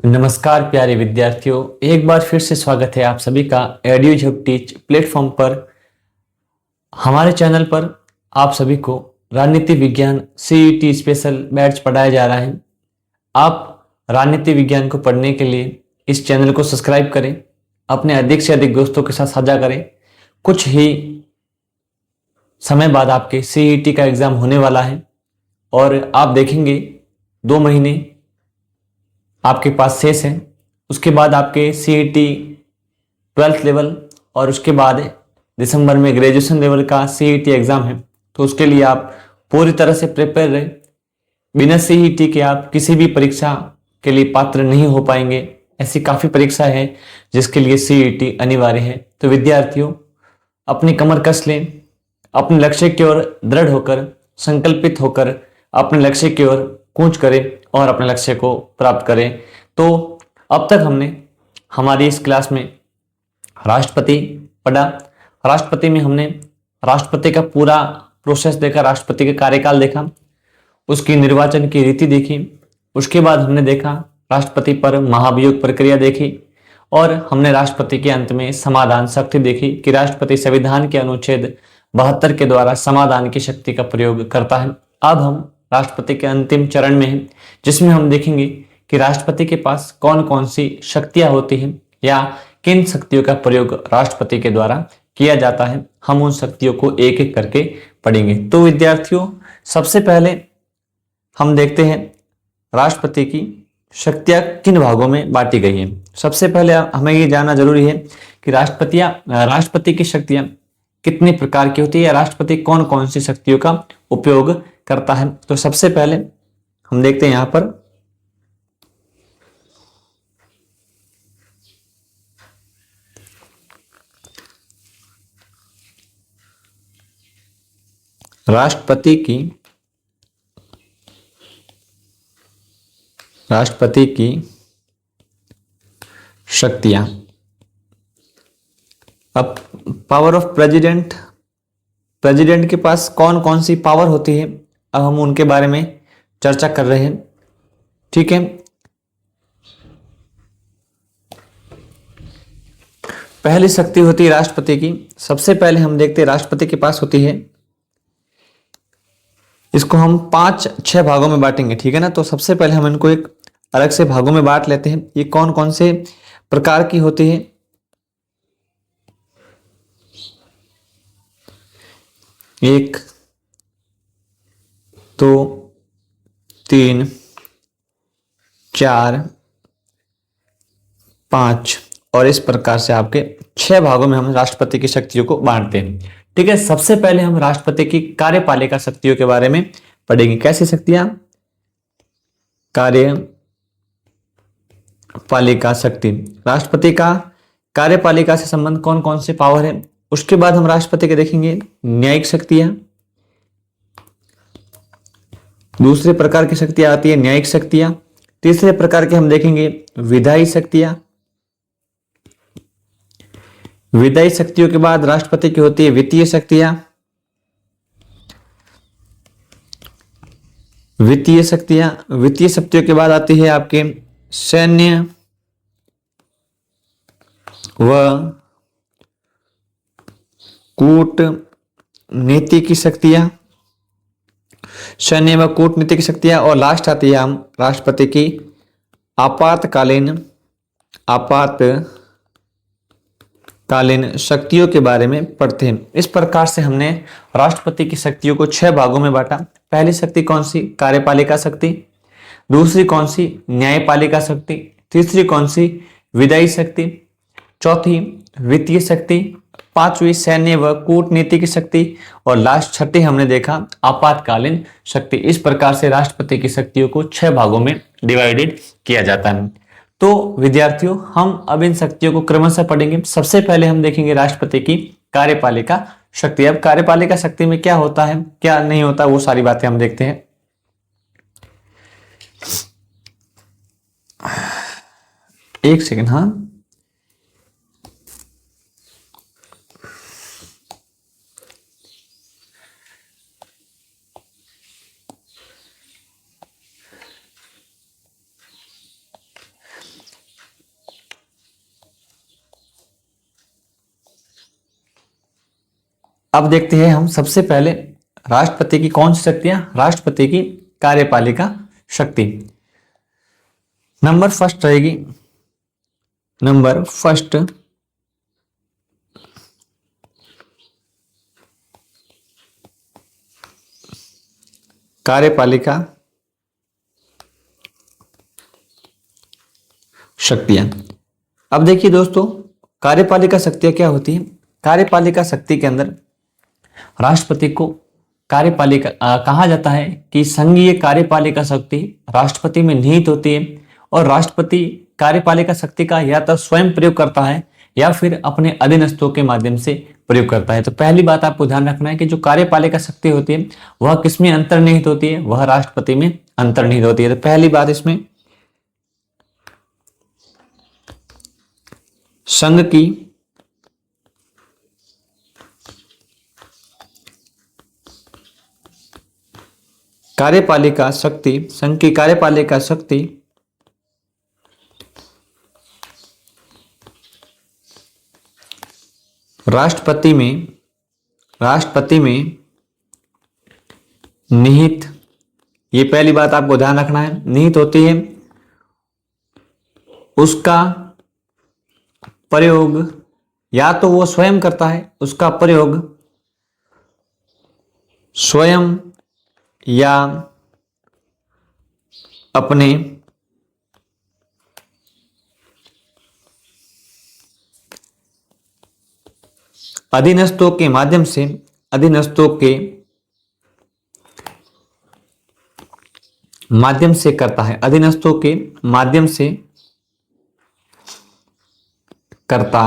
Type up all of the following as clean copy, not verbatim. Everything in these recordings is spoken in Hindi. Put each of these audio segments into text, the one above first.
नमस्कार प्यारे विद्यार्थियों, एक बार फिर से स्वागत है आप सभी का एड्यूजब टीच प्लेटफॉर्म पर। हमारे चैनल पर आप सभी को राजनीति विज्ञान सीईटी स्पेशल बैच पढ़ाया जा रहा है। आप राजनीति विज्ञान को पढ़ने के लिए इस चैनल को सब्सक्राइब करें, अपने अधिक से अधिक दोस्तों के साथ साझा करें। कुछ ही समय बाद आपके सीईटी का एग्जाम होने वाला है और आप देखेंगे 2 महीने आपके पास शेष है। उसके बाद आपके सीईटी 12th लेवल और उसके बाद दिसंबर में ग्रेजुएशन लेवल का सीईटी एग्जाम है। तो उसके लिए आप पूरी तरह से प्रिपेयर रहे। बिना सीईटी के आप किसी भी परीक्षा के लिए पात्र नहीं हो पाएंगे। ऐसी काफ़ी परीक्षा है जिसके लिए सीईटी अनिवार्य है। तो विद्यार्थियों, अपनी कमर कस लें, अपने लक्ष्य की ओर दृढ़ होकर, संकल्पित होकर अपने लक्ष्य की ओर कूच करें और अपने लक्ष्य को प्राप्त करें। तो अब तक हमने हमारी इस क्लास में राष्ट्रपति पढ़ा। राष्ट्रपति में हमने राष्ट्रपति का पूरा प्रोसेस देखा, राष्ट्रपति का कार्यकाल देखा, उसकी निर्वाचन की रीति देखी। उसके बाद हमने देखा राष्ट्रपति पर महाभियोग प्रक्रिया देखी और हमने राष्ट्रपति के अंत में समाधान शक्ति देखी कि राष्ट्रपति संविधान के अनुच्छेद 72 के द्वारा समाधान की शक्ति का प्रयोग करता है। अब हम राष्ट्रपति के अंतिम चरण में हैं, जिसमें हम देखेंगे कि राष्ट्रपति के पास कौन कौन सी शक्तियां होती हैं या किन शक्तियों का प्रयोग राष्ट्रपति के द्वारा किया जाता है। हम उन शक्तियों को एक एक करके पढ़ेंगे। तो विद्यार्थियों, सबसे पहले हम देखते हैं राष्ट्रपति की शक्तियां किन भागों में बांटी गई हैं। सबसे पहले हमें ये जानना जरूरी है कि राष्ट्रपति की शक्तियां कितने प्रकार की होती है या राष्ट्रपति कौन कौन सी शक्तियों का उपयोग करता है। तो सबसे पहले हम देखते हैं यहां पर राष्ट्रपति की शक्तियां। अब पावर ऑफ प्रेसिडेंट के पास कौन कौन सी पावर होती है, अब हम उनके बारे में चर्चा कर रहे हैं। ठीक है, पहली शक्ति होती है राष्ट्रपति की। सबसे पहले हम देखते हैं राष्ट्रपति के पास होती है, इसको हम 5-6 भागों में बांटेंगे। ठीक है ना। तो सबसे पहले हम इनको एक अलग से भागों में बांट लेते हैं। ये कौन कौन से प्रकार की होती है। 1, 2, 3, 4, 5 और इस प्रकार से आपके 6 भागों में हम राष्ट्रपति की शक्तियों को बांटते हैं। ठीक है, सबसे पहले हम राष्ट्रपति की कार्यपालिका शक्तियों के बारे में पढ़ेंगे। कैसी शक्तियां? कार्यपालिका शक्ति। राष्ट्रपति का कार्यपालिका से संबंध कौन कौन से पावर है। उसके बाद हम राष्ट्रपति के देखेंगे न्यायिक शक्तियां। दूसरे प्रकार की शक्तियां आती है न्यायिक शक्तियां। तीसरे प्रकार के हम देखेंगे विधायी शक्तियां। विधायी शक्तियों के बाद राष्ट्रपति की होती है वित्तीय शक्तियां। वित्तीय शक्तियों के बाद आती है आपके सैन्य व कूटनीतिक शक्तियां। सैन्य व कूटनीतिक शक्तियां और लास्ट आती है हम राष्ट्रपति की आपातकालीन शक्तियों के बारे में पढ़ते हैं। इस प्रकार से हमने राष्ट्रपति की शक्तियों को 6 भागों में बांटा। पहली शक्ति कौन सी? कार्यपालिका शक्ति। दूसरी कौन सी? न्यायपालिका शक्ति। तीसरी कौन सी? विधायी शक्ति। चौथी वित्तीय शक्ति। पांचवी सैन्य व कूटनीतिक शक्ति और लास्ट छठी हमने देखा आपातकालीन शक्ति। इस प्रकार से राष्ट्रपति की शक्तियों को 6 भागों में डिवाइडेड किया जाता है। तो विद्यार्थियों, हम अब इन शक्तियों को क्रमशः पढ़ेंगे। सबसे पहले हम देखेंगे राष्ट्रपति की कार्यपालिका शक्ति। अब कार्यपालिका शक्ति में क्या होता है, क्या नहीं होता, वो सारी बातें हम देखते हैं। एक सेकंड। हाँ, अब देखते हैं हम सबसे पहले राष्ट्रपति की कौन सी शक्तियां, राष्ट्रपति की कार्यपालिका शक्ति। नंबर फर्स्ट रहेगी, नंबर फर्स्ट कार्यपालिका शक्तियां। अब देखिए दोस्तों, कार्यपालिका शक्तियां क्या होती है। कार्यपालिका शक्ति के अंदर राष्ट्रपति को कार्यपालिका कहा जाता है कि संघीय कार्यपालिका शक्ति राष्ट्रपति में निहित होती है, और राष्ट्रपति कार्यपालिका शक्ति का या तो स्वयं प्रयोग करता है या फिर अपने अधीनस्थों के माध्यम से प्रयोग करता है। तो पहली बात आपको ध्यान रखना है कि जो कार्यपालिका शक्ति होती है वह किसमें अंतर्निहित होती है, वह राष्ट्रपति में अंतर्निहित होती है। तो पहली बात इसमें संघ की कार्यपालिका शक्ति, संघ की कार्यपालिका शक्ति राष्ट्रपति में निहित, ये पहली बात आपको ध्यान रखना है, निहित होती है। उसका प्रयोग या तो वो स्वयं करता है, उसका प्रयोग स्वयं या अपने अधीनस्थों के माध्यम से, अधीनस्थों के माध्यम से करता है, अधीनस्थों के माध्यम से करता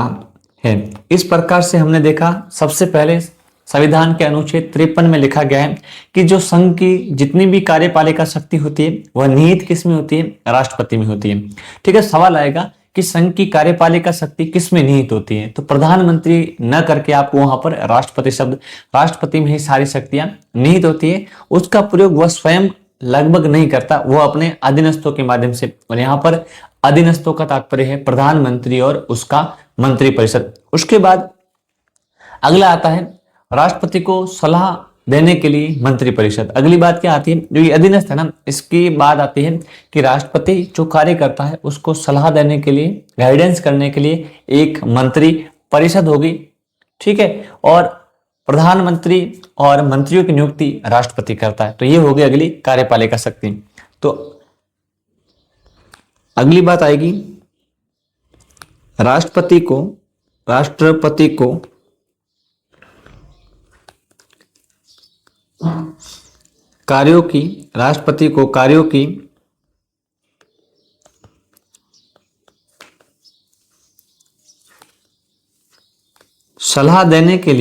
है। इस प्रकार से हमने देखा, सबसे पहले संविधान के अनुच्छेद 53 में लिखा गया है कि जो संघ की जितनी भी कार्यपालिका शक्ति होती है वह निहित किस में होती है, राष्ट्रपति में होती है। ठीक है, सवाल आएगा कि संघ की कार्यपालिका शक्ति किस में निहित होती है, तो प्रधानमंत्री न करके आपको वहां पर राष्ट्रपति शब्द, राष्ट्रपति में ही सारी शक्तियां निहित होती है। उसका प्रयोग वह स्वयं लगभग नहीं करता, वह अपने अधीनस्थों के माध्यम से, और यहाँ पर अधीनस्थों का तात्पर्य है प्रधानमंत्री और उसका मंत्रिपरिषद। उसके बाद अगला आता है राष्ट्रपति को सलाह देने के लिए मंत्रिपरिषद। अगली बात क्या आती है, जो ये अधीनस्थ है ना, इसकी बात आती है कि राष्ट्रपति जो कार्य करता है उसको सलाह देने के लिए, गाइडेंस करने के लिए एक मंत्री परिषद होगी। ठीक है, और प्रधानमंत्री और मंत्रियों की नियुक्ति राष्ट्रपति करता है। तो ये होगी अगली कार्यपालिका शक्ति। तो अगली बात आएगी राष्ट्रपति को कार्यों की, राष्ट्रपति को कार्यों की सलाह देने के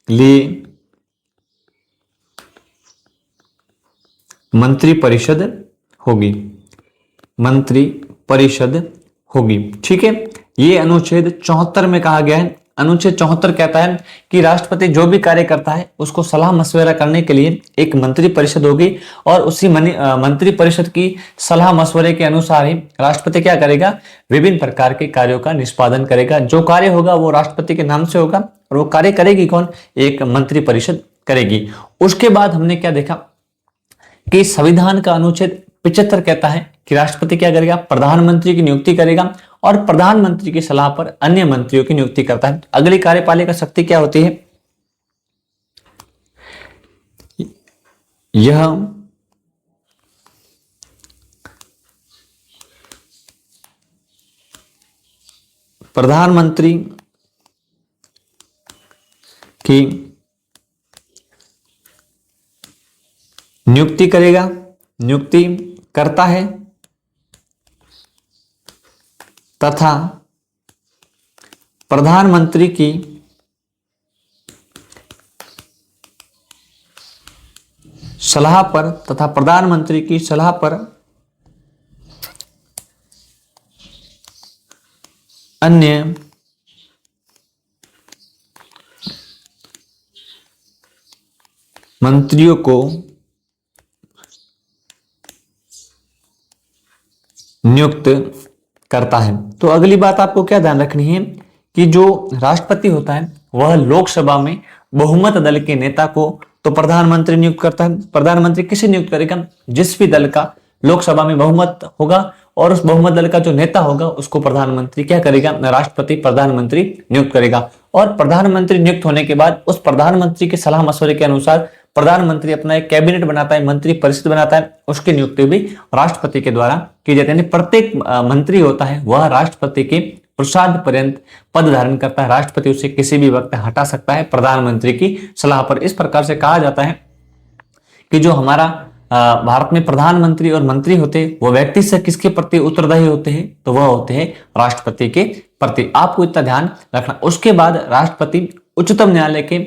लिए मंत्रिपरिषद होगी, ठीक है। ये अनुच्छेद 74 में कहा गया है। अनुच्छेद 74 कहता है कि राष्ट्रपति जो भी कार्य करता है उसको सलाह मशवरा करने के लिए एक मंत्री परिषद होगी, और उसी मंत्री परिषद की सलाह मशवरे के अनुसार ही राष्ट्रपति क्या करेगा, विभिन्न प्रकार के कार्यों का निष्पादन करेगा। जो कार्य होगा वो राष्ट्रपति के नाम से होगा, और वो कार्य करेगी कौन, एक मंत्री परिषद करेगी। उसके बाद हमने क्या देखा कि संविधान का अनुच्छेद 75 कहता है कि राष्ट्रपति क्या करेगा, प्रधानमंत्री की नियुक्ति करेगा, और प्रधानमंत्री की सलाह पर अन्य मंत्रियों की नियुक्ति करता है। अगली कार्यपालिका शक्ति क्या होती है, यह प्रधानमंत्री की नियुक्ति करता है तथा प्रधानमंत्री की सलाह पर अन्य मंत्रियों को नियुक्त करता है। तो अगली बात आपको क्या ध्यान रखनी है कि जो राष्ट्रपति होता है वह लोकसभा में बहुमत दल के नेता को तो प्रधानमंत्री नियुक्त करता है। प्रधानमंत्री किसे नियुक्त करेगा? जिस भी दल का लोकसभा में बहुमत होगा और उस बहुमत दल का जो नेता होगा उसको प्रधानमंत्री क्या करेगा? राष्ट्रपति प्रधानमंत्री नियुक्त करेगा। और प्रधानमंत्री नियुक्त होने के बाद उस प्रधानमंत्री के सलाह मशवरे के अनुसार प्रधानमंत्री अपना एक कैबिनेट बनाता है, मंत्री परिषद बनाता है, उसकी नियुक्ति भी राष्ट्रपति के द्वारा की जाती है। प्रत्येक मंत्री होता है वह राष्ट्रपति के प्रसाद पर्यंत पद धारण करता है। राष्ट्रपति उसे किसी भी वक्त हटा सकता है प्रधानमंत्री की सलाह पर। इस प्रकार से कहा जाता है कि जो हमारा भारत में प्रधानमंत्री और मंत्री होते हैं वो व्यक्ति से किसके प्रति उत्तरदायी होते हैं? तो वह होते हैं राष्ट्रपति के प्रति। आपको इतना ध्यान रखना। उसके बाद राष्ट्रपति उच्चतम न्यायालय के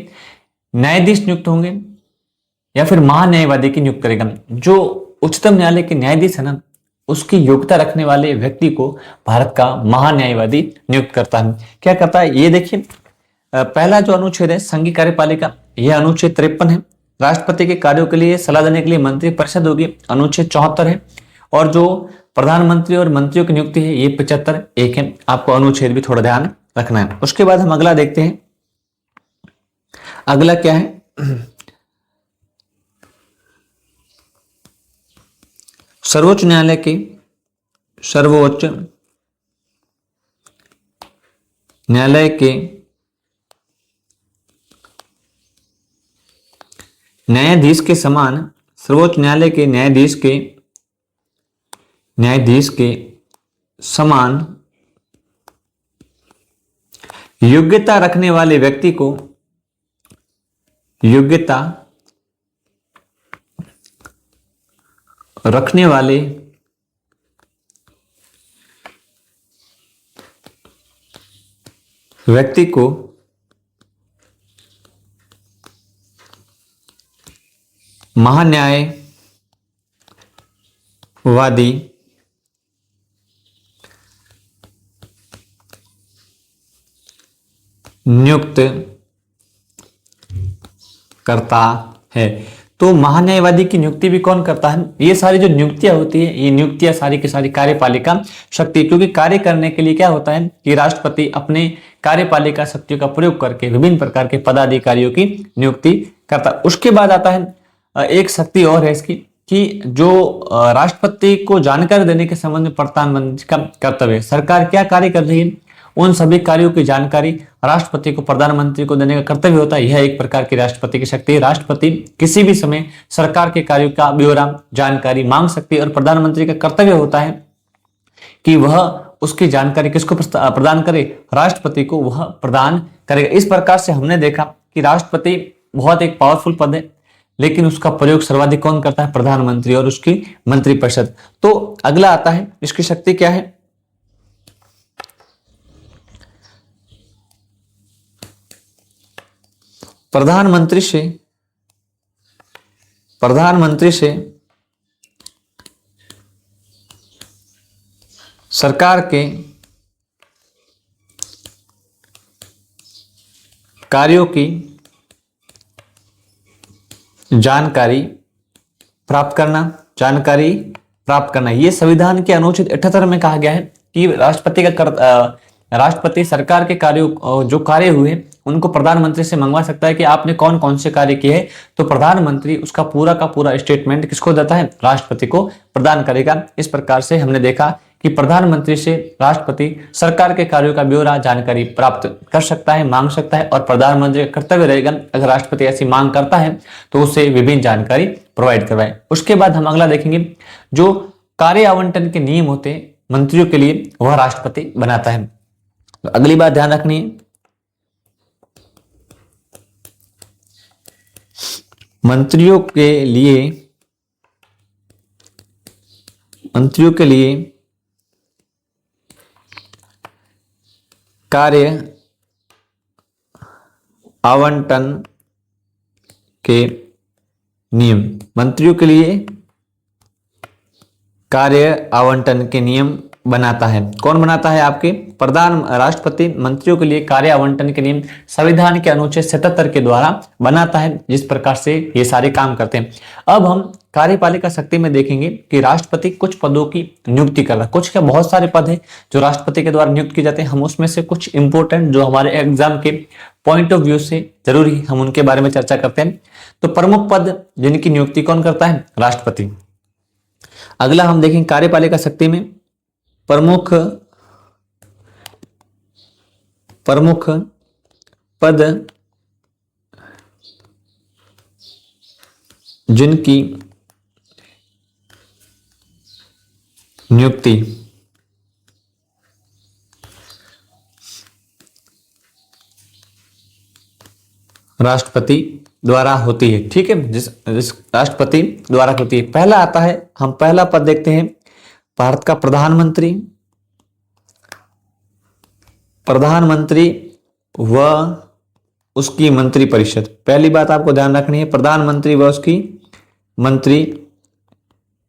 न्यायाधीश नियुक्त होंगे या फिर महान्यायवादी की नियुक्त करेगा। जो उच्चतम न्यायालय के न्यायाधीश है ना, उसकी योग्यता रखने वाले व्यक्ति को भारत का महान्यायवादी नियुक्त करता है। क्या करता है ये देखिए। पहला जो अनुच्छेद है संघीय कार्यपालिका, यह अनुच्छेद 53 है। राष्ट्रपति के कार्यों के लिए सलाह देने के लिए मंत्री परिषद होगी, अनुच्छेद 74 है। और जो प्रधानमंत्री और मंत्रियों की नियुक्ति है ये 75 एक है। आपको अनुच्छेद भी थोड़ा ध्यान रखना है। उसके बाद हम अगला देखते हैं। अगला क्या है? सर्वोच्च न्यायालय के सर्वोच्च न्यायालय के न्यायाधीश के समान, सर्वोच्च न्यायालय के न्यायाधीश के समान योग्यता रखने वाले व्यक्ति को योग्यता रखने वाले व्यक्ति को महान्यायवादी नियुक्त करता है। तो महान्यायवादी की नियुक्ति भी कौन करता है? ये सारी जो नियुक्तियां होती है, ये नियुक्तियां सारी की सारी कार्यपालिका शक्ति, क्योंकि कार्य करने के लिए क्या होता है कि राष्ट्रपति अपने कार्यपालिका शक्तियों का प्रयोग करके विभिन्न प्रकार के पदाधिकारियों की नियुक्ति करता है। उसके बाद आता है एक शक्ति और है इसकी कि जो राष्ट्रपति को जानकारी देने के संबंध में प्रधानमंत्री का कर्तव्य है। सरकार क्या कार्य कर रही है उन सभी कार्यों की जानकारी राष्ट्रपति को प्रधानमंत्री को देने का कर्तव्य होता है। यह एक प्रकार की राष्ट्रपति की शक्ति है। राष्ट्रपति किसी भी समय सरकार के कार्यों का ब्यौरा जानकारी मांग सकती है और प्रधानमंत्री का कर्तव्य होता है कि वह उसकी जानकारी किसको प्रदान करे? राष्ट्रपति को वह प्रदान करेगा। इस प्रकार से हमने देखा कि राष्ट्रपति बहुत एक पावरफुल पद है, लेकिन उसका प्रयोग सर्वाधिक कौन करता है? प्रधानमंत्री और उसकी मंत्रिपरिषद। तो अगला आता है इसकी शक्ति क्या है? प्रधानमंत्री से सरकार के कार्यों की जानकारी प्राप्त करना। ये संविधान के अनुच्छेद 78 में कहा गया है कि राष्ट्रपति सरकार के कार्यों जो कार्य हुए उनको प्रधानमंत्री से मंगवा सकता है कि आपने कौन कौन से कार्य किए हैं। तो प्रधानमंत्री उसका पूरा का पूरा स्टेटमेंट किसको देता है? राष्ट्रपति को प्रदान करेगा। इस प्रकार से हमने देखा कि प्रधानमंत्री से राष्ट्रपति सरकार के कार्यों का ब्यौरा जानकारी प्राप्त कर सकता है, मांग सकता है, और प्रधानमंत्री का कर्तव्य रहेगा अगर राष्ट्रपति ऐसी मांग करता है तो उसे विभिन्न जानकारी प्रोवाइड करवाए। उसके बाद हम अगला देखेंगे, जो कार्य आवंटन के नियम होते हैं मंत्रियों के लिए वह राष्ट्रपति बनाता है। तो अगली बात ध्यान रखनी है, मंत्रियों के लिए कार्य आवंटन के नियम। मंत्रियों के लिए कार्य आवंटन के नियम बनाता है। कौन बनाता है? आपके प्रधान राष्ट्रपति मंत्रियों के लिए कार्य आवंटन के नियम संविधान के अनुच्छेद 77 के द्वारा बनाता है, जिस प्रकार से ये सारे काम करते हैं। अब हम कार्यपालिका शक्ति में देखेंगे कि राष्ट्रपति कुछ पदों की नियुक्ति कर रहा है। कुछ क्या, बहुत सारे पद हैं जो राष्ट्रपति के द्वारा नियुक्त किए जाते हैं। हम उसमें से कुछ इंपोर्टेंट जो हमारे एग्जाम के पॉइंट ऑफ व्यू से जरूरी, हम उनके बारे में चर्चा करते हैं। तो प्रमुख पद जिनकी नियुक्ति कौन करता है? राष्ट्रपति। अगला हम देखेंगे कार्यपालिका शक्ति में प्रमुख पद जिनकी नियुक्ति राष्ट्रपति द्वारा होती है। ठीक है, जिस राष्ट्रपति द्वारा होती है। पहला आता है, हम पहला पद देखते हैं, भारत का प्रधानमंत्री व उसकी मंत्रिपरिषद। पहली बात आपको ध्यान रखनी है, प्रधानमंत्री व उसकी मंत्री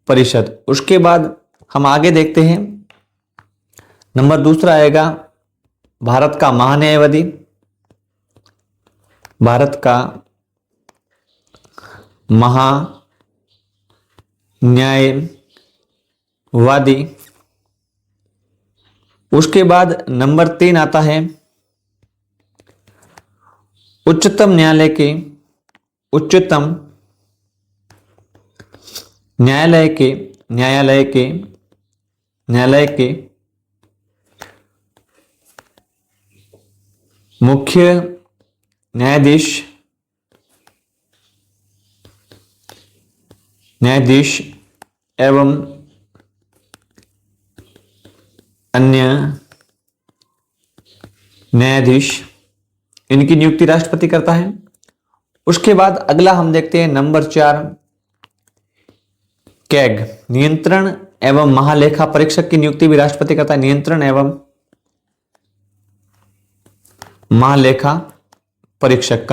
परिषद। उसके बाद हम आगे देखते हैं, नंबर दूसरा आएगा भारत का महान्यायवादी, भारत का महान्यायवादी। उसके बाद नंबर 3 आता है उच्चतम न्यायालय के मुख्य न्यायाधीश एवं अन्य न्यायाधीश, इनकी नियुक्ति राष्ट्रपति करता है। उसके बाद अगला हम देखते हैं नंबर 4, कैग, नियंत्रण एवं महालेखा परीक्षक की नियुक्ति भी राष्ट्रपति करता है। नियंत्रण एवं महालेखा परीक्षक,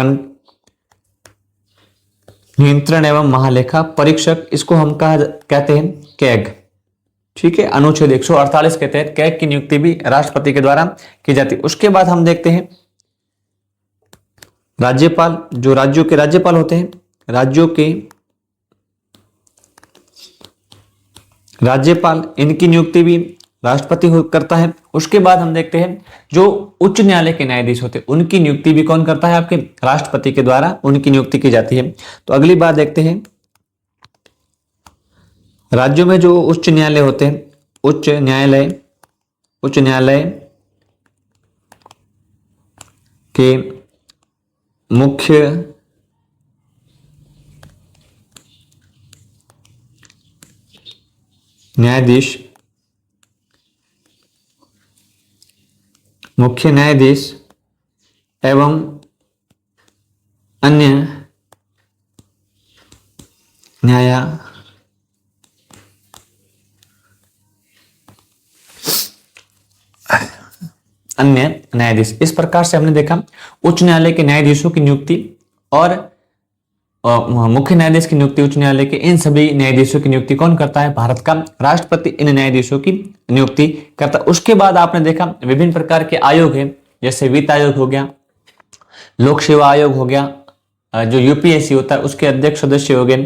नियंत्रण एवं महालेखा परीक्षक, इसको हम कहते हैं कैग। ठीक है, अनुच्छेद 148 के तहत कैग की नियुक्ति भी राष्ट्रपति के द्वारा की जाती है। उसके बाद हम देखते हैं राज्यपाल, जो राज्यों के राज्यपाल होते हैं, राज्यपाल, इनकी नियुक्ति भी राष्ट्रपति करता है। उसके बाद हम देखते हैं जो उच्च न्यायालय के न्यायाधीश होते हैं, उनकी नियुक्ति भी कौन करता है? आपके राष्ट्रपति के द्वारा उनकी नियुक्ति की जाती है। तो अगली बात देखते हैं, राज्यों में जो उच्च न्यायालय होते हैं, उच्च न्यायालय के मुख्य न्यायाधीश एवं अन्य न्यायाधीश। इस प्रकार से हमने देखा उच्च न्यायालय के न्यायाधीशों की नियुक्ति और मुख्य न्यायाधीश की नियुक्ति, उच्च न्यायालय के इन सभी न्यायाधीशों की नियुक्ति कौन करता है? भारत का राष्ट्रपति इन न्यायाधीशों की नियुक्ति करता है। उसके बाद आपने देखा विभिन्न प्रकार के आयोग हैं, जैसे वित्त आयोग हो गया, लोक सेवा आयोग हो गया, जो यूपीएससी होता है उसके अध्यक्ष सदस्य हो गए,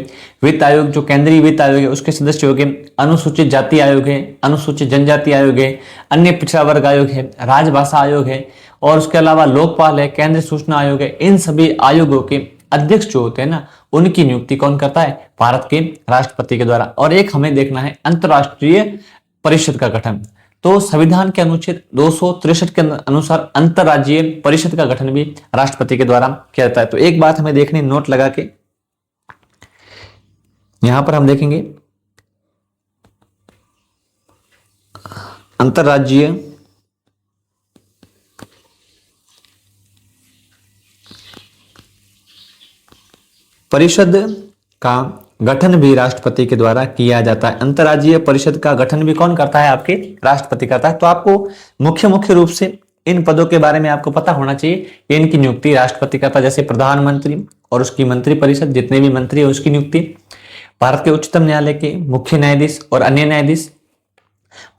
वित्त आयोग जो केंद्रीय वित्त आयोग है उसके सदस्य हो गए, अनुसूचित जाति आयोग है, अनुसूचित जनजाति आयोग है, अन्य पिछड़ा वर्ग आयोग है, राजभाषा आयोग है, और उसके अलावा लोकपाल है, केंद्रीय सूचना आयोग है। इन सभी आयोगों के अध्यक्ष जो होते हैं ना, उनकी नियुक्ति कौन करता है? भारत के राष्ट्रपति के द्वारा। और एक हमें देखना है अंतरराष्ट्रीय परिषद का गठन। तो संविधान के अनुच्छेद 263 के अनुसार अंतरराज्यीय परिषद का गठन भी राष्ट्रपति के द्वारा किया जाता है। तो एक बात हमें देखनी, नोट लगा के यहां पर हम देखेंगे अंतरराज्यीय परिषद का गठन भी राष्ट्रपति के द्वारा किया जाता है। अंतरराज्यीय परिषद का गठन भी कौन करता है? आपके राष्ट्रपति करता है। तो आपको मुख्य रूप से इन पदों के बारे में आपको पता होना चाहिए कि इनकी नियुक्ति राष्ट्रपति करता है। जैसे प्रधानमंत्री और उसकी मंत्रिपरिषद, जितने भी मंत्री है उसकी नियुक्ति, भारत के उच्चतम न्यायालय के मुख्य न्यायाधीश और अन्य न्यायाधीश,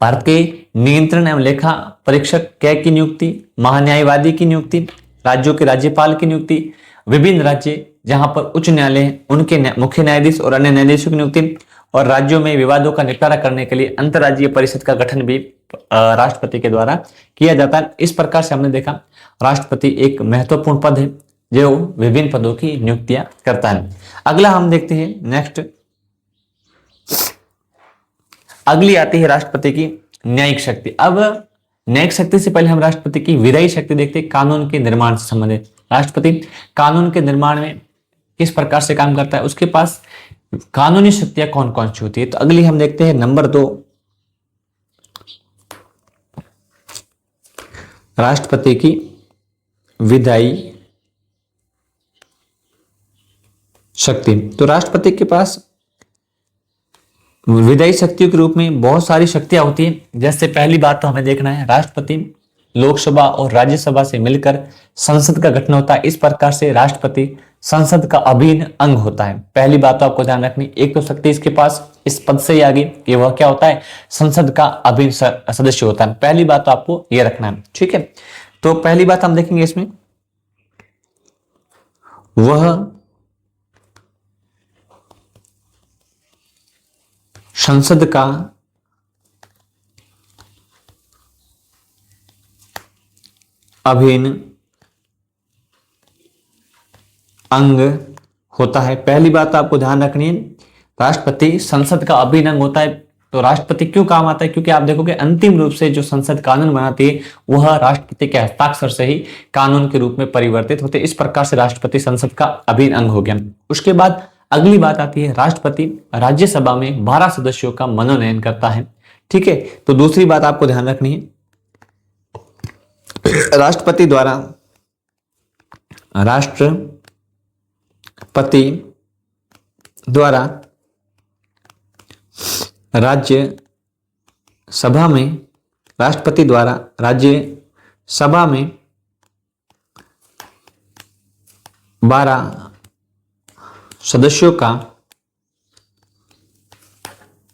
भारत के नियंत्रण एवं लेखा परीक्षक कै की नियुक्ति, महान्यायवादी की नियुक्ति, राज्यों के राज्यपाल की नियुक्ति, विभिन्न राज्य जहां पर उच्च न्यायालय हैं उनके मुख्य न्यायाधीश और अन्य न्यायाधीशों की नियुक्ति, और राज्यों में विवादों का निपटारा करने के लिए अंतर्राज्यीय परिषद का गठन भी राष्ट्रपति के द्वारा किया जाता है। इस प्रकार से हमने देखा राष्ट्रपति एक महत्वपूर्ण पद है जो विभिन्न पदों की नियुक्तियां करता है। अगला हम देखते हैं नेक्स्ट, अगली आती है राष्ट्रपति की न्यायिक शक्ति। अब न्यायिक शक्ति से पहले हम राष्ट्रपति की विधायी शक्ति देखते हैं, कानून के निर्माण से संबंधित। राष्ट्रपति कानून के निर्माण में किस प्रकार से काम करता है, उसके पास कानूनी शक्तियां कौन कौन सी होती है। तो अगली हम देखते हैं नंबर 2, राष्ट्रपति की विधायी शक्ति। तो राष्ट्रपति के पास विधायी शक्तियों के रूप में बहुत सारी शक्तियां होती हैं। जैसे पहली बात तो हमें देखना है, राष्ट्रपति लोकसभा और राज्यसभा से मिलकर संसद का गठन होता है। इस प्रकार से राष्ट्रपति संसद का अभिन्न अंग होता है। पहली बात तो आपको ध्यान रखनी, एक तो शक्ति इसके पास इस पद से ही आगे कि वह क्या होता है, संसद का अभिन्न सदस्य होता है। पहली बात तो आपको यह रखना है, ठीक है। तो पहली बात हम देखेंगे इसमें, वह संसद का अभिन्न अंग होता है। पहली बात आपको ध्यान रखनी है, राष्ट्रपति संसद का अभिन्न अंग होता है। तो राष्ट्रपति क्यों काम आता है, क्योंकि आप देखोगे अंतिम रूप से जो संसद कानून बनाती है वह राष्ट्रपति के हस्ताक्षर से ही कानून के रूप में परिवर्तित होते हैं। इस प्रकार से राष्ट्रपति संसद का अभिन्न अंग हो गया। उसके बाद अगली बात आती है, राष्ट्रपति राज्यसभा में 12 सदस्यों का मनोनयन करता है, ठीक है। तो दूसरी बात आपको ध्यान रखनी है, राष्ट्रपति द्वारा राज्य सभा में 12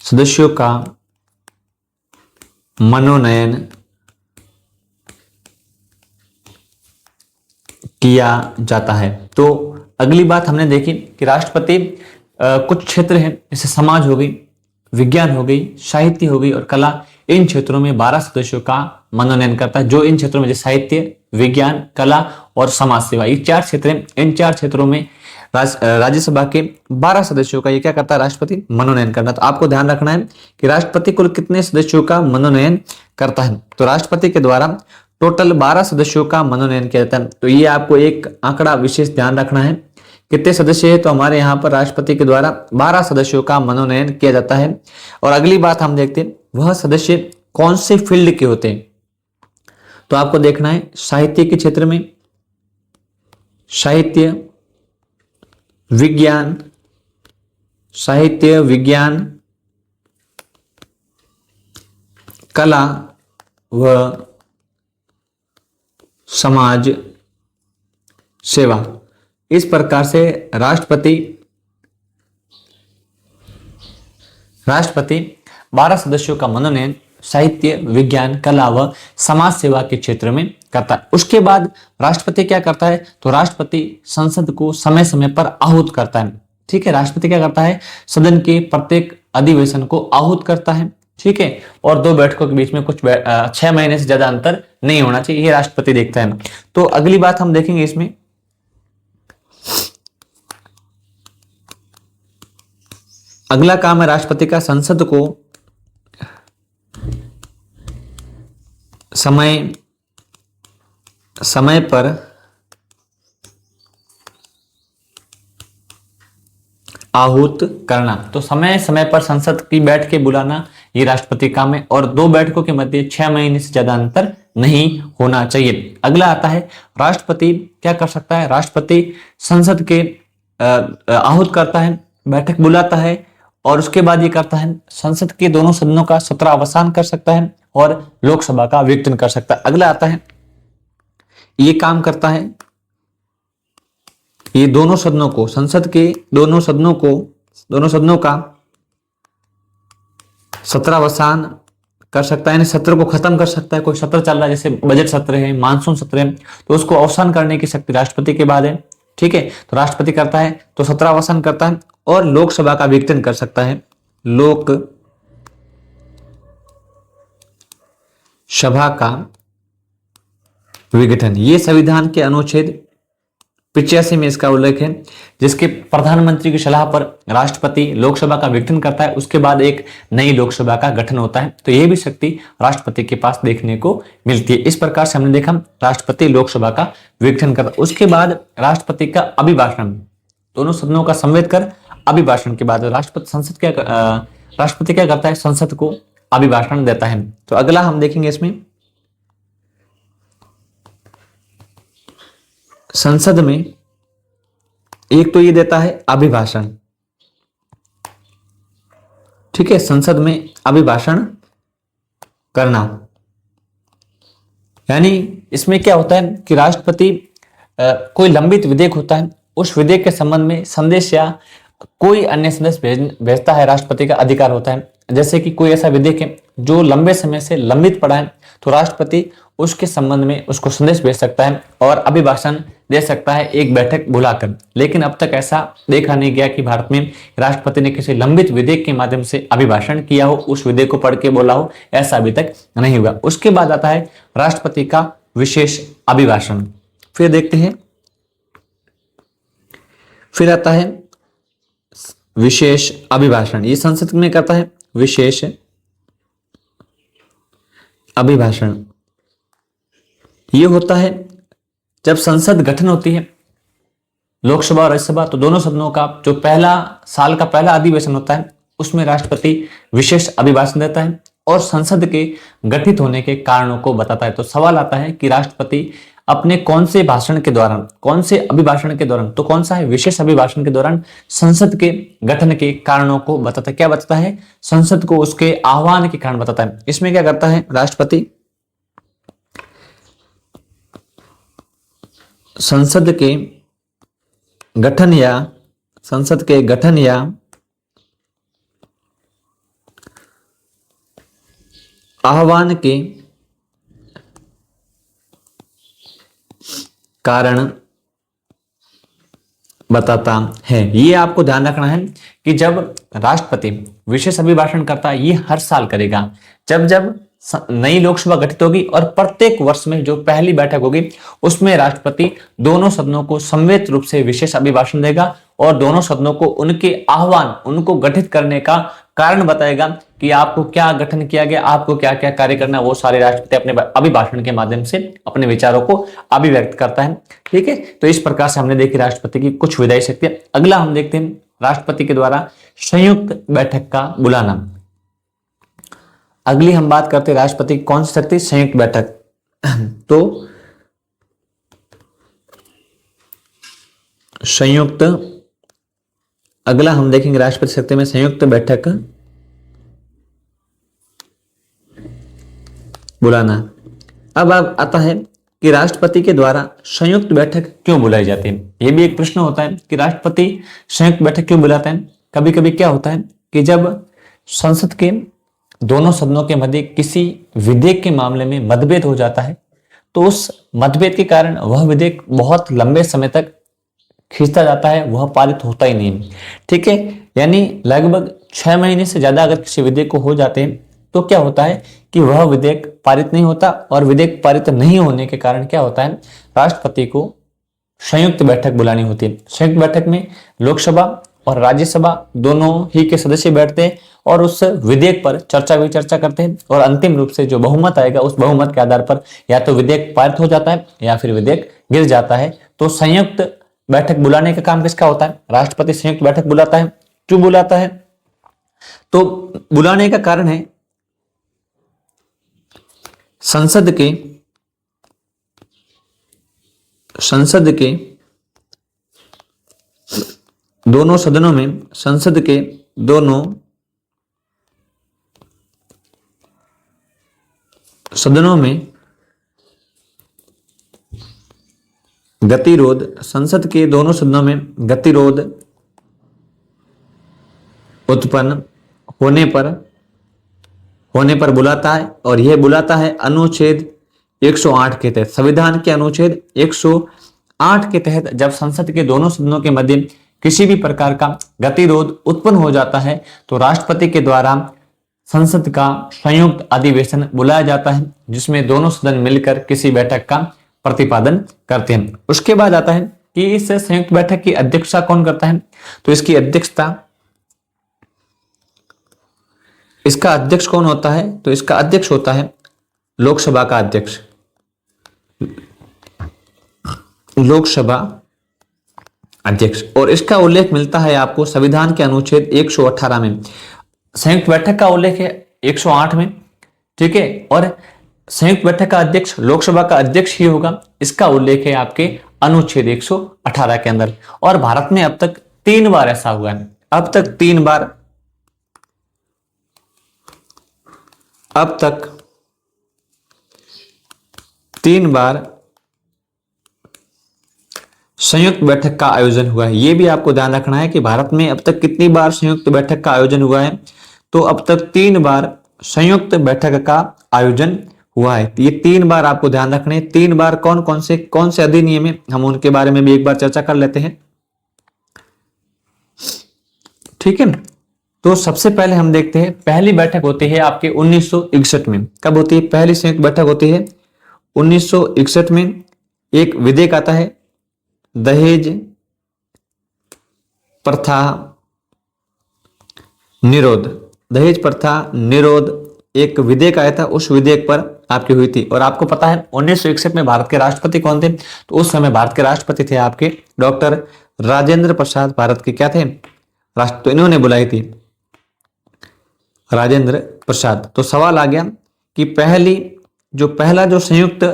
सदस्यों का मनोनयन किया जाता है। तो अगली बात हमने देखी कि राष्ट्रपति कुछ क्षेत्र हैं जैसे समाज हो गई, विज्ञान हो गई, साहित्य हो गई और कला, इन क्षेत्रों में 12 सदस्यों का मनोनयन करता है। जो इन क्षेत्रों में जैसे साहित्य, विज्ञान, कला और समाज सेवा, ये 4 क्षेत्र हैं। इन 4 क्षेत्रों में राज्यसभा के 12 सदस्यों का ये क्या करता है, राष्ट्रपति मनोनयन करना। तो आपको ध्यान रखना है कि राष्ट्रपति कुल कितने सदस्यों का मनोनयन करता है। तो राष्ट्रपति के द्वारा टोटल 12 सदस्यों का मनोनयन किया जाता है। तो ये आपको एक आंकड़ा विशेष ध्यान रखना है, कितने सदस्य है, तो हमारे यहाँ पर राष्ट्रपति के द्वारा 12 सदस्यों का मनोनयन किया जाता है। और अगली बात हम देखते हैं, वह सदस्य कौन से फील्ड के होते हैं। तो आपको देखना है, साहित्य के क्षेत्र में साहित्य, विज्ञान, कला व समाज सेवा। इस प्रकार से राष्ट्रपति 12 सदस्यों का मनोनयन साहित्य, विज्ञान, कला व समाज सेवा के क्षेत्र में करता है। उसके बाद राष्ट्रपति क्या करता है, तो राष्ट्रपति संसद को समय समय पर आहूत करता है, ठीक है। राष्ट्रपति क्या करता है, सदन के प्रत्येक अधिवेशन को आहूत करता है, ठीक है। और 2 बैठकों के बीच में कुछ 6 महीने से ज्यादा अंतर नहीं होना चाहिए, ये राष्ट्रपति देखता है। तो अगली बात हम देखेंगे इसमें, अगला काम है राष्ट्रपति का संसद को समय पर आहूत करना। तो समय समय पर संसद की बैठकें बुलाना ये राष्ट्रपति काम है, और 2 बैठकों के मध्य 6 महीने से ज्यादा अंतर नहीं होना चाहिए। अगला आता है, राष्ट्रपति क्या कर सकता है, राष्ट्रपति संसद के आहूत करता है, बैठक बुलाता है, और उसके बाद ये करता है संसद के दोनों सदनों का सत्रावसान कर सकता है और लोकसभा का विघटन कर सकता है। अगला आता है, ये काम करता है, ये दोनों सदनों को, संसद के दोनों सदनों का सत्रावसान कर सकता है, यानी सत्र को खत्म कर सकता है। कोई सत्र चल रहा है, जैसे बजट सत्र है, मानसून सत्र है, तो उसको अवसान करने की शक्ति राष्ट्रपति के बाद है। ठीक है, तो राष्ट्रपति करता है तो सत्र अवसान करता है और लोकसभा का विघटन कर सकता है। लोक सभा का विघटन, ये संविधान के अनुच्छेद 85 में इसका उल्लेख है, जिसके प्रधानमंत्री की सलाह पर राष्ट्रपति लोकसभा का विघटन करता है, उसके बाद एक नई लोकसभा का गठन होता है। तो यह भी शक्ति राष्ट्रपति के पास देखने को मिलती है। इस प्रकार से हमने देखा राष्ट्रपति लोकसभा का विघटन करता है। उसके बाद राष्ट्रपति का अभिभाषण, दोनों सदनों का संवेद कर अभिभाषण के बाद राष्ट्रपति क्या करता है, संसद को अभिभाषण देता है। तो अगला हम देखेंगे इसमें, संसद में एक तो ये देता है अभिभाषण। ठीक है, संसद में अभिभाषण करना, यानी इसमें क्या होता है कि राष्ट्रपति कोई लंबित विधेयक होता है, उस विधेयक के संबंध में संदेश या कोई अन्य संदेश भेजता है, राष्ट्रपति का अधिकार होता है। जैसे कि कोई ऐसा विधेयक है जो लंबे समय से लंबित पड़ा है, तो राष्ट्रपति उसके संबंध में उसको संदेश भेज सकता है और अभिभाषण दे सकता है एक बैठक बुलाकर। लेकिन अब तक ऐसा देखा नहीं गया कि भारत में राष्ट्रपति ने किसी लंबित विधेयक के माध्यम से अभिभाषण किया हो, उस विधेयक को पढ़ के बोला हो, ऐसा अभी तक नहीं हुआ। उसके बाद आता है राष्ट्रपति का विशेष अभिभाषण। फिर देखते हैं, फिर आता है विशेष अभिभाषण, ये संसद में करता है विशेष अभिभाषण। ये होता है जब संसद गठन होती है, लोकसभा और राज्यसभा, तो दोनों सदनों का जो पहला साल का पहला अधिवेशन होता है, उसमें राष्ट्रपति विशेष अभिभाषण देता है और संसद के गठित होने के कारणों को बताता है। तो सवाल आता है कि राष्ट्रपति अपने कौन से भाषण के दौरान, कौन से अभिभाषण के दौरान, तो कौन सा है, विशेष अभिभाषण के दौरान संसद के गठन के कारणों को बताता है। क्या बताता है, संसद को उसके आह्वान के कारण बताता है। इसमें क्या करता है राष्ट्रपति, संसद के गठन या आह्वान के कारण बताता है। ये आपको ध्यान रखना है कि जब राष्ट्रपति विशेष अभिभाषण करता है, ये हर साल करेगा जब नई लोकसभा गठित होगी और प्रत्येक वर्ष में जो पहली बैठक होगी उसमें राष्ट्रपति दोनों सदनों को सम्मिलित रूप से विशेष अभिभाषण देगा और दोनों सदनों को उनके आह्वान, उनको गठित करने का कारण बताएगा कि आपको क्या गठन किया गया, आपको क्या क्या कार्य करना है, वो सारे राष्ट्रपति अपने अभिभाषण के माध्यम से अपने विचारों को अभिव्यक्त करता है। ठीक है, तो इस प्रकार से हमने देखी राष्ट्रपति की कुछ विधायी शक्तियां। अगला हम देखते हैं राष्ट्रपति के द्वारा संयुक्त बैठक का बुलाना। अगली हम बात करते हैं राष्ट्रपति की कौन सी शक्ति, संयुक्त बैठक। तो संयुक्त, अगला हम देखेंगे राष्ट्रपति शक्ति में संयुक्त बैठक बुलाना। अब आता है कि राष्ट्रपति के द्वारा संयुक्त बैठक क्यों बुलाई जाती है। यह भी एक प्रश्न होता है कि राष्ट्रपति संयुक्त बैठक क्यों बुलाते हैं। कभी कभी क्या होता है कि जब संसद के दोनों सदनों के मध्य किसी विधेयक के मामले में मतभेद हो जाता है, तो उस मतभेद के कारण वह विधेयक बहुत लंबे समय तक खींचता जाता है, वह पारित होता ही नहीं। ठीक है, यानी लगभग 6 महीने से ज्यादा अगर किसी विधेयक को हो जाते हैं तो क्या होता है कि वह विधेयक पारित नहीं होता, और विधेयक पारित नहीं होने के कारण क्या होता है, राष्ट्रपति को संयुक्त बैठक बुलानी होती है। संयुक्त बैठक में लोकसभा और राज्यसभा दोनों ही के सदस्य बैठते हैं और उस विधेयक पर चर्चा करते हैं और अंतिम रूप से जो बहुमत आएगा उस बहुमत के आधार पर या तो विधेयक पारित हो जाता है या फिर विधेयक गिर जाता है। तो संयुक्त बैठक बुलाने का काम किसका होता है, राष्ट्रपति संयुक्त बैठक बुलाता है। क्यों बुलाता है, तो बुलाने का कारण है संसद के दोनों सदनों में, संसद के दोनों सदनों में गतिरोध, संसद के दोनों सदनों में गतिरोध उत्पन्न होने पर होने पर बुलाता है, और यह बुलाता है अनुच्छेद 108 के तहत। संविधान के अनुच्छेद 108 के तहत जब संसद के दोनों सदनों के मध्य किसी भी प्रकार का गतिरोध उत्पन्न हो जाता है तो राष्ट्रपति के द्वारा संसद का संयुक्त अधिवेशन बुलाया जाता है, जिसमें दोनों सदन मिलकर किसी बैठक का प्रतिपादन करते हैं। उसके बाद आता है कि इस संयुक्त बैठक की अध्यक्षता कौन करता है। तो इसकी अध्यक्षता, इसका अध्यक्ष कौन होता है, तो इसका अध्यक्ष होता है लोकसभा का अध्यक्ष, लोकसभा अध्यक्ष। और इसका उल्लेख मिलता है आपको संविधान के अनुच्छेद 118 में। संयुक्त बैठक का उल्लेख है 108 में, ठीक है, और संयुक्त बैठक का अध्यक्ष लोकसभा का अध्यक्ष ही होगा। इसका उल्लेख है आपके अनुच्छेद 118 के अंदर। और भारत में अब तक 3 बार ऐसा हुआ है, अब तक 3 बार, अब तक 3 बार संयुक्त बैठक का आयोजन हुआ है। यह भी आपको ध्यान रखना है कि भारत में अब तक कितनी बार संयुक्त बैठक का आयोजन हुआ है। तो अब तक 3 बार संयुक्त बैठक का आयोजन हुआ है। ये 3 बार आपको ध्यान रखने हैं। 3 बार कौन से अधिनियम है, हम उनके बारे में भी एक बार चर्चा कर लेते हैं, ठीक है। तो सबसे पहले हम देखते हैं, पहली बैठक होती है आपके 1961 में। कब होती है पहली संयुक्त बैठक? होती है 1961 में। एक विधेयक आता है दहेज प्रथा निरोध, दहेज प्रथा निरोध एक विधेयक आया था, उस विधेयक पर आपकी हुई थी। और आपको पता है 1961 में भारत के राष्ट्रपति कौन थे? तो उस समय भारत के राष्ट्रपति थे आपके डॉक्टर राजेंद्र प्रसाद। भारत के क्या थे? राष्ट्र, तो इन्होंने बुलाई थी राजेंद्र प्रसाद। तो सवाल आ गया कि पहला जो संयुक्त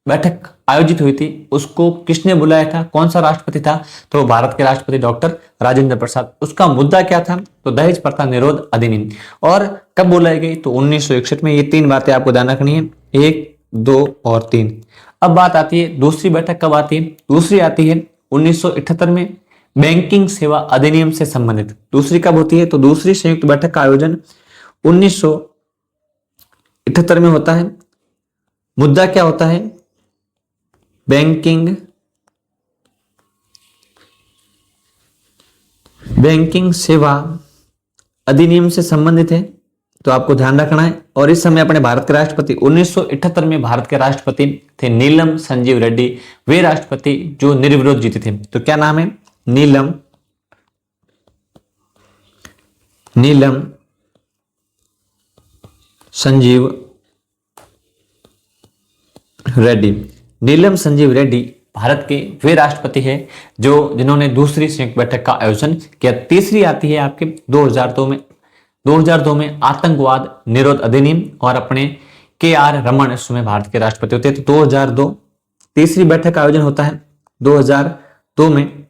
बैठक आयोजित हुई थी उसको किसने बुलाया था, कौन सा राष्ट्रपति था? तो भारत के राष्ट्रपति डॉक्टर राजेंद्र प्रसाद। उसका मुद्दा क्या था? तो दहेज प्रथा निरोध अधिनियम। और कब बुलाई गई? तो 1961 में। ये 3 बातें आपको ध्यान रखनी है, 1, 2 और 3। अब बात आती है दूसरी बैठक कब आती है? दूसरी आती है 1978 में, बैंकिंग सेवा अधिनियम से संबंधित। दूसरी कब होती है? तो दूसरी संयुक्त बैठक का आयोजन 1978 में होता है। मुद्दा क्या होता है? बैंकिंग सेवा अधिनियम से संबंधित है, तो आपको ध्यान रखना है। और इस समय अपने भारत के राष्ट्रपति 1978 में भारत के राष्ट्रपति थे नीलम संजीव रेड्डी। वे राष्ट्रपति जो निर्विरोध जीते थे। तो क्या नाम है? नीलम संजीव रेड्डी। नीलम संजीव रेड्डी भारत के वे राष्ट्रपति हैं जिन्होंने दूसरी संयुक्त बैठक का आयोजन किया। तीसरी आती है आपके 2002 में आतंकवाद निरोध अधिनियम, और अपने KR रमन इस समय भारत के राष्ट्रपति होते हैं। तो 2002 तीसरी बैठक का आयोजन होता है। 2002 में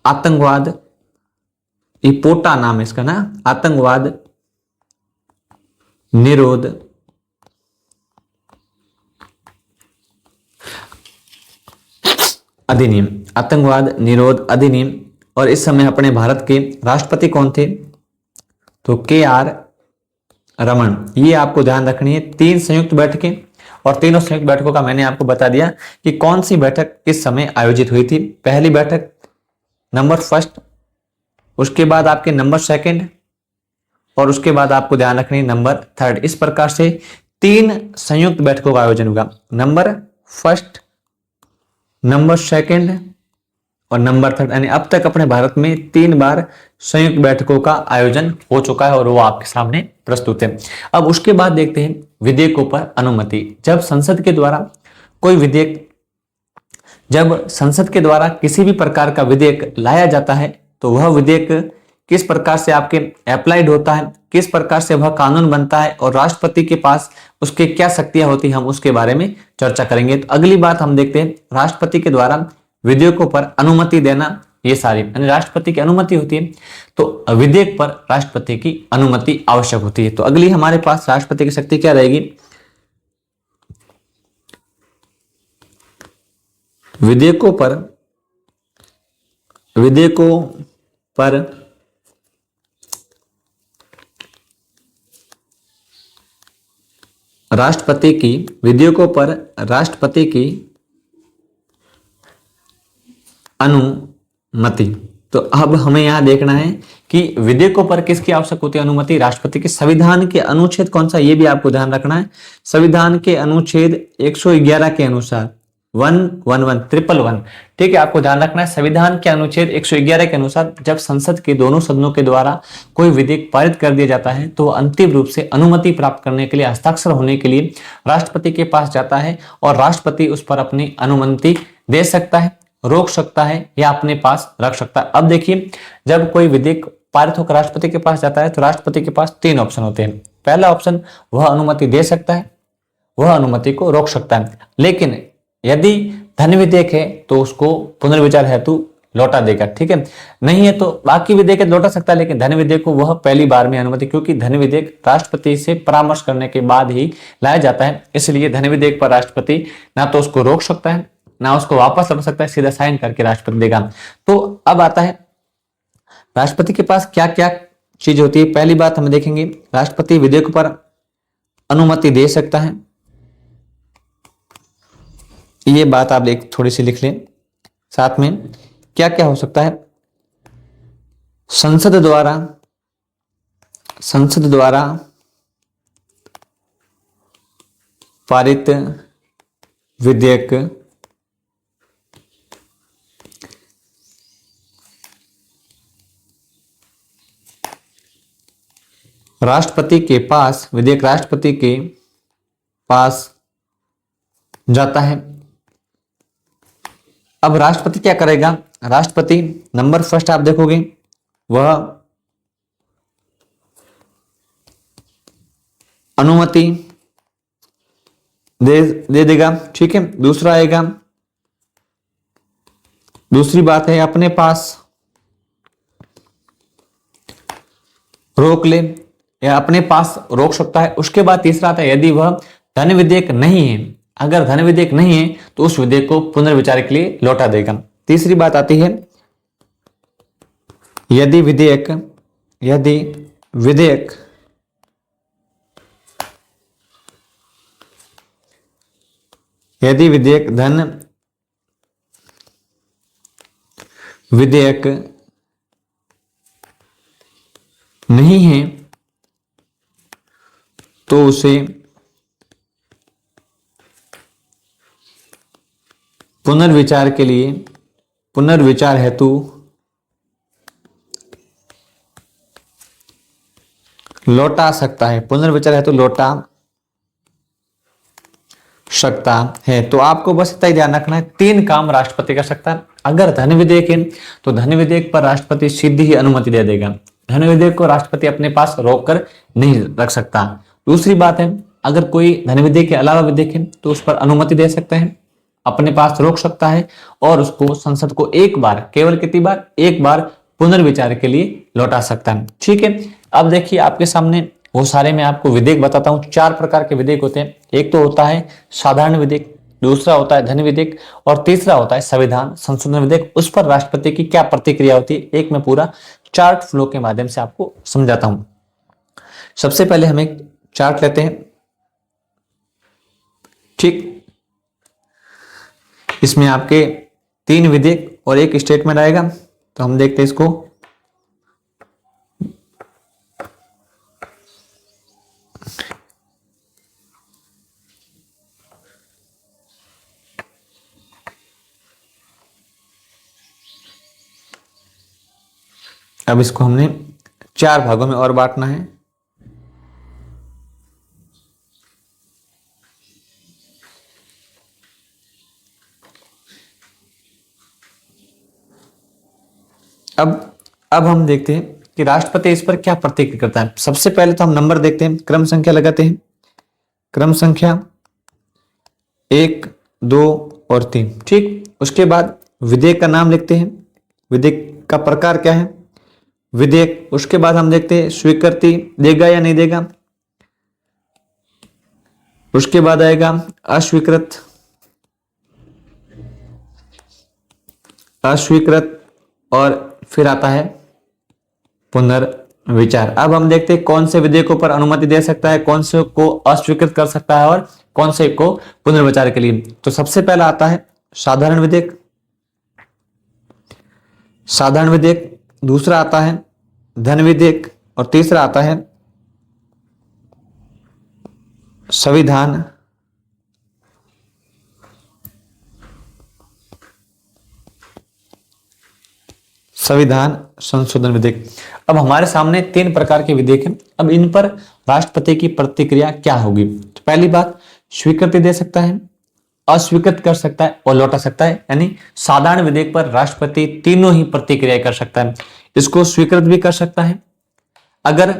आतंकवाद, ये पोटा नाम है इसका ना, आतंकवाद निरोध अधिनियम, आतंकवाद निरोध अधिनियम। और इस समय अपने भारत के राष्ट्रपति कौन थे? तो KR रमन। ये आपको ध्यान रखनी है। 3 संयुक्त बैठकें, और तीनों संयुक्त बैठकों का मैंने आपको बता दिया कि कौन सी बैठक किस समय आयोजित हुई थी। पहली बैठक नंबर 1, उसके बाद आपके नंबर 2, और उसके बाद आपको ध्यान रखनी है नंबर 3। इस प्रकार से 3 संयुक्त बैठकों का आयोजन होगा। नंबर 1, नंबर 2 और नंबर 3। यानी अब तक अपने भारत में 3 बार संयुक्त बैठकों का आयोजन हो चुका है, और वो आपके सामने प्रस्तुत है। अब उसके बाद देखते हैं विधेयकों पर अनुमति। जब संसद के द्वारा किसी भी प्रकार का विधेयक लाया जाता है तो वह विधेयक किस प्रकार से आपके अप्लाइड होता है, किस प्रकार से वह कानून बनता है, और राष्ट्रपति के पास उसके क्या शक्तियां होती हैं, हम उसके बारे में चर्चा करेंगे। तो अगली बात हम देखते हैं राष्ट्रपति के द्वारा विधेयकों पर अनुमति देना। ये सारी यानी राष्ट्रपति की अनुमति होती है, तो विधेयक पर राष्ट्रपति की अनुमति आवश्यक होती है। तो अगली हमारे पास राष्ट्रपति की शक्ति क्या रहेगी? विधेयकों पर राष्ट्रपति की विधेयकों पर राष्ट्रपति की अनुमति। तो अब हमें यहां देखना है कि विधेयकों पर किसकी आवश्यक होती है अनुमति, राष्ट्रपति के। संविधान के अनुच्छेद कौन सा, ये भी आपको ध्यान रखना है। संविधान के अनुच्छेद 111 के अनुसार 111 ठीक है, आपको ध्यान रखना है। संविधान के अनुच्छेद 111 के अनुसार जब संसद के दोनों सदनों के द्वारा कोई विधेयक पारित कर दिया जाता है तो अंतिम रूप से अनुमति प्राप्त करने के लिए, हस्ताक्षर होने के लिए राष्ट्रपति के पास जाता है और राष्ट्रपति उस पर अपनी अनुमति दे सकता है, रोक सकता है या अपने पास रख सकता है। अब देखिए, जब कोई विधेयक पारित होकर राष्ट्रपति के पास जाता है तो राष्ट्रपति के पास 3 ऑप्शन होते हैं। पहला ऑप्शन, वह अनुमति दे सकता है, वह अनुमति को रोक सकता है, लेकिन यदि धन विधेयक है तो उसको पुनर्विचार हेतु लौटा देगा, ठीक है। नहीं है तो बाकी विधेयक लौटा सकता है, लेकिन धन विधेयक को वह पहली बार में अनुमति, क्योंकि धन विधेयक राष्ट्रपति से परामर्श करने के बाद ही लाया जाता है, इसलिए धन विधेयक पर राष्ट्रपति ना तो उसको रोक सकता है ना उसको वापस लौटा सकता है, सीधा साइन करके राष्ट्रपति देगा। तो अब आता है राष्ट्रपति के पास क्या क्या चीज होती है। पहली बात हम देखेंगे, राष्ट्रपति विधेयक पर अनुमति दे सकता है, ये बात आप थोड़ी सी लिख लें। साथ में क्या क्या हो सकता है, संसद द्वारा पारित विधेयक राष्ट्रपति के पास, विधेयक राष्ट्रपति के पास जाता है। अब राष्ट्रपति क्या करेगा, राष्ट्रपति नंबर फर्स्ट आप देखोगे वह अनुमति दे देगा, ठीक है। दूसरा आएगा, दूसरी बात है अपने पास रोक ले या अपने पास रोक सकता है। उसके बाद तीसरा आता है, यदि वह धन विधेयक नहीं है, अगर धन विधेयक नहीं है तो उस विधेयक को पुनर्विचार के लिए लौटा देगा। तीसरी बात आती है, यदि विधेयक धन विधेयक नहीं है तो उसे पुनर्विचार हेतु लौटा सकता है, पुनर्विचार हेतु लौटा सकता है। तो आपको बस इतना ही ध्यान रखना है, 3 काम राष्ट्रपति कर सकता है। अगर धन विधेयक है तो धन विधेयक पर राष्ट्रपति सीधी ही अनुमति दे देगा, धन विधेयक को राष्ट्रपति अपने पास रोक कर नहीं रख सकता। दूसरी बात है, अगर कोई धन विधेयक के अलावा विधेयक है तो उस पर अनुमति दे सकते हैं, अपने पास रोक सकता है और उसको संसद को एक बार, केवल कितनी बार, एक बार पुनर्विचार के लिए लौटा सकता है, ठीक है। अब देखिए आपके सामने वो सारे मैं आपको विधेयक बताता हूं। 4 प्रकार के विधेयक होते हैं। एक तो होता है साधारण विधेयक, दूसरा होता है धन विधेयक और तीसरा होता है संविधान संशोधन विधेयक। उस पर राष्ट्रपति की क्या प्रतिक्रिया होती है, एक मैं पूरा चार्ट फ्लो के माध्यम से आपको समझाता हूं। सबसे पहले हम एक चार्ट लेते हैं, ठीक। इसमें आपके 3 विधेयक और एक स्टेटमेंट आएगा। तो हम देखते हैं इसको। अब इसको हमने 4 भागों में और बांटना है। अब हम देखते हैं कि राष्ट्रपति इस पर क्या प्रतिक्रिया करता है। सबसे पहले तो हम नंबर देखते हैं, क्रम संख्या लगाते हैं। क्रम संख्या 1, 2 और 3, ठीक। उसके बाद विधेयक का नाम लिखते हैं, विधेयक का प्रकार क्या है, विधेयक। उसके बाद हम देखते हैं स्वीकृति देगा या नहीं देगा। उसके बाद आएगा अस्वीकृत और फिर आता है पुनर्विचार, विचार। अब हम देखते हैं कौन से विधेयकों पर अनुमति दे सकता है, कौन से को अस्वीकृत कर सकता है और कौन से को पुनर्विचार के लिए। तो सबसे पहला आता है साधारण विधेयक, साधारण विधेयक, दूसरा आता है धन विधेयक और तीसरा आता है संविधान संविधान संशोधन विधेयक। अब हमारे सामने तीन प्रकार के विधेयक हैं। अब इन पर राष्ट्रपति की प्रतिक्रिया क्या होगी। तो पहली बात, स्वीकृति दे सकता है, अस्वीकृत कर सकता है और लौटा सकता है। यानी साधारण विधेयक पर राष्ट्रपति तीनों ही प्रतिक्रिया कर सकता है। इसको स्वीकृत भी कर सकता है, अगर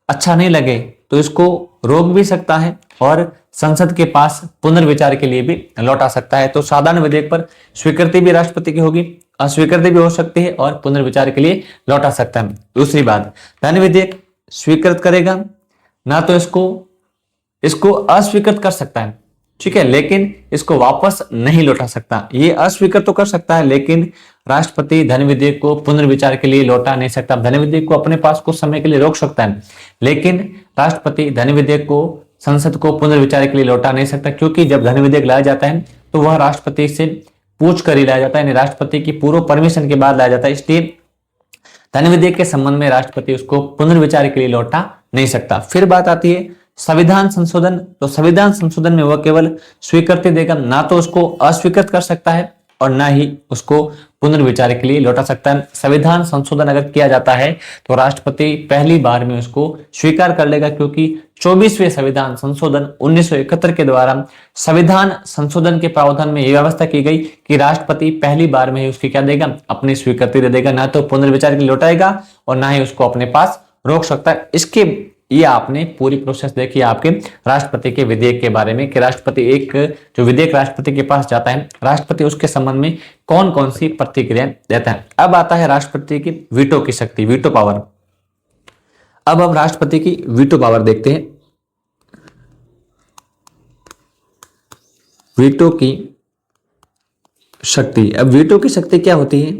अच्छा नहीं लगे तो इसको रोक भी सकता है और संसद के पास पुनर्विचार के लिए भी लौटा सकता है। तो साधारण विधेयक पर स्वीकृति भी राष्ट्रपति की होगी, अस्वीकृति भी हो सकती है और पुनर्विचार के लिए लौटा सकता है। दूसरी बात, धन विधेयक स्वीकृत करेगा ना, तो इसको अस्वीकृत कर सकता है, ठीक है, लेकिन इसको वापस नहीं लौटा सकता। ये अस्वीकृत तो कर सकता है लेकिन राष्ट्रपति धन विधेयक को पुनर्विचार के लिए लौटा नहीं सकता। धन विधेयक को अपने पास कुछ समय के लिए रोक सकता है लेकिन राष्ट्रपति धन विधेयक को संसद को पुनर्विचार के लिए लौटा नहीं सकता, क्योंकि जब धन विधेयक लाया जाता है तो वह राष्ट्रपति से पूछ कर ही लाया जाता है, यानी राष्ट्रपति की पूर्व परमिशन के बाद लाया जाता है। इसलिए धन विधेयक के संबंध में राष्ट्रपति उसको पुनर्विचार के लिए लौटा नहीं सकता। फिर बात आती है संविधान संशोधन। तो संविधान संशोधन में वह केवल स्वीकृति देगा, ना तो उसको अस्वीकृत कर सकता है और ना ही उसको पुनर्विचार के लिए लौटा सकता है। संविधान संशोधन अगर किया जाता है तो राष्ट्रपति पहली बार में उसको स्वीकार कर लेगा, क्योंकि 24वें संविधान संशोधन 1971 के द्वारा संविधान संशोधन के प्रावधान में यह व्यवस्था की गई कि राष्ट्रपति पहली बार में ही उसकी क्या देगा, अपनी स्वीकृति दे देगा, ना तो पुनर्विचार के लिए लौटाएगा और ना ही उसको अपने पास रोक सकता है। इसके ये आपने पूरी प्रोसेस देखी आपके राष्ट्रपति के विधेयक के बारे में कि राष्ट्रपति एक जो विधेयक राष्ट्रपति के पास जाता है, राष्ट्रपति उसके संबंध में कौन कौन सी प्रतिक्रिया देता है। अब आता है राष्ट्रपति की वीटो की शक्ति, वीटो पावर। अब हम राष्ट्रपति की वीटो पावर देखते हैं। वीटो की शक्ति। अब वीटो की शक्ति क्या होती है।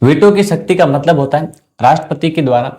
वीटो की शक्ति का मतलब होता है राष्ट्रपति के द्वारा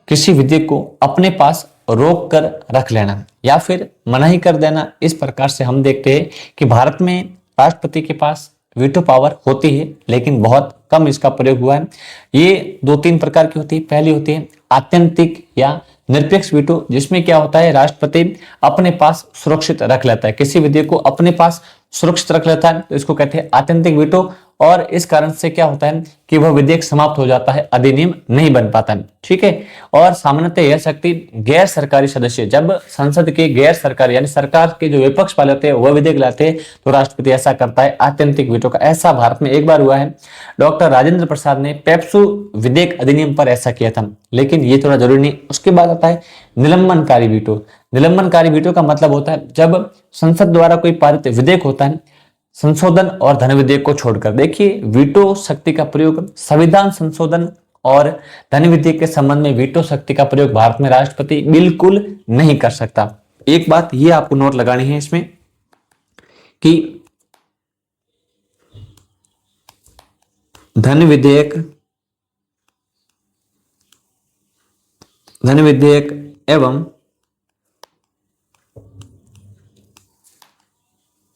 किसी विधेयक को अपने पास रोक कर रख लेना या फिर मनाही कर देना। इस प्रकार से हम देखते हैं कि भारत में राष्ट्रपति के पास वीटो पावर होती है लेकिन बहुत कम इसका प्रयोग हुआ है। ये दो तीन प्रकार की होती है। पहली होती है आत्यंतिक या निरपेक्ष वीटो, जिसमें क्या होता है राष्ट्रपति अपने पास सुरक्षित रख लेता है, किसी विधेयक को अपने पास सुरक्षित रख लेता है, तो इसको कहते हैं आत्यंतिक वीटो। और इस कारण से क्या होता है कि वह विधेयक समाप्त हो जाता है, अधिनियम नहीं बन पाता है, ठीक है। और सामान्यतः यह शक्ति गैर सरकारी सदस्य, जब संसद के गैर सरकारी यानी सरकार के जो विपक्ष वाले होते हैं वह विधेयक लाते हैं तो राष्ट्रपति ऐसा करता है आत्यंतिक वीटो का। ऐसा भारत में एक बार हुआ है, डॉक्टर राजेंद्र प्रसाद ने पेप्सू विधेयक अधिनियम पर ऐसा किया था, लेकिन ये थोड़ा जरूरी नहीं। उसके बाद आता है निलंबनकारी वीटो। निलंबनकारी वीटो का मतलब होता है जब संसद द्वारा कोई पारित विधेयक होता है संशोधन और धन विधेयक को छोड़कर। देखिए वीटो शक्ति का प्रयोग संविधान संशोधन और धन विधेयक के संबंध में वीटो शक्ति का प्रयोग भारत में राष्ट्रपति बिल्कुल नहीं कर सकता। एक बात ये आपको नोट लगानी है इसमें कि धन विधेयक एवं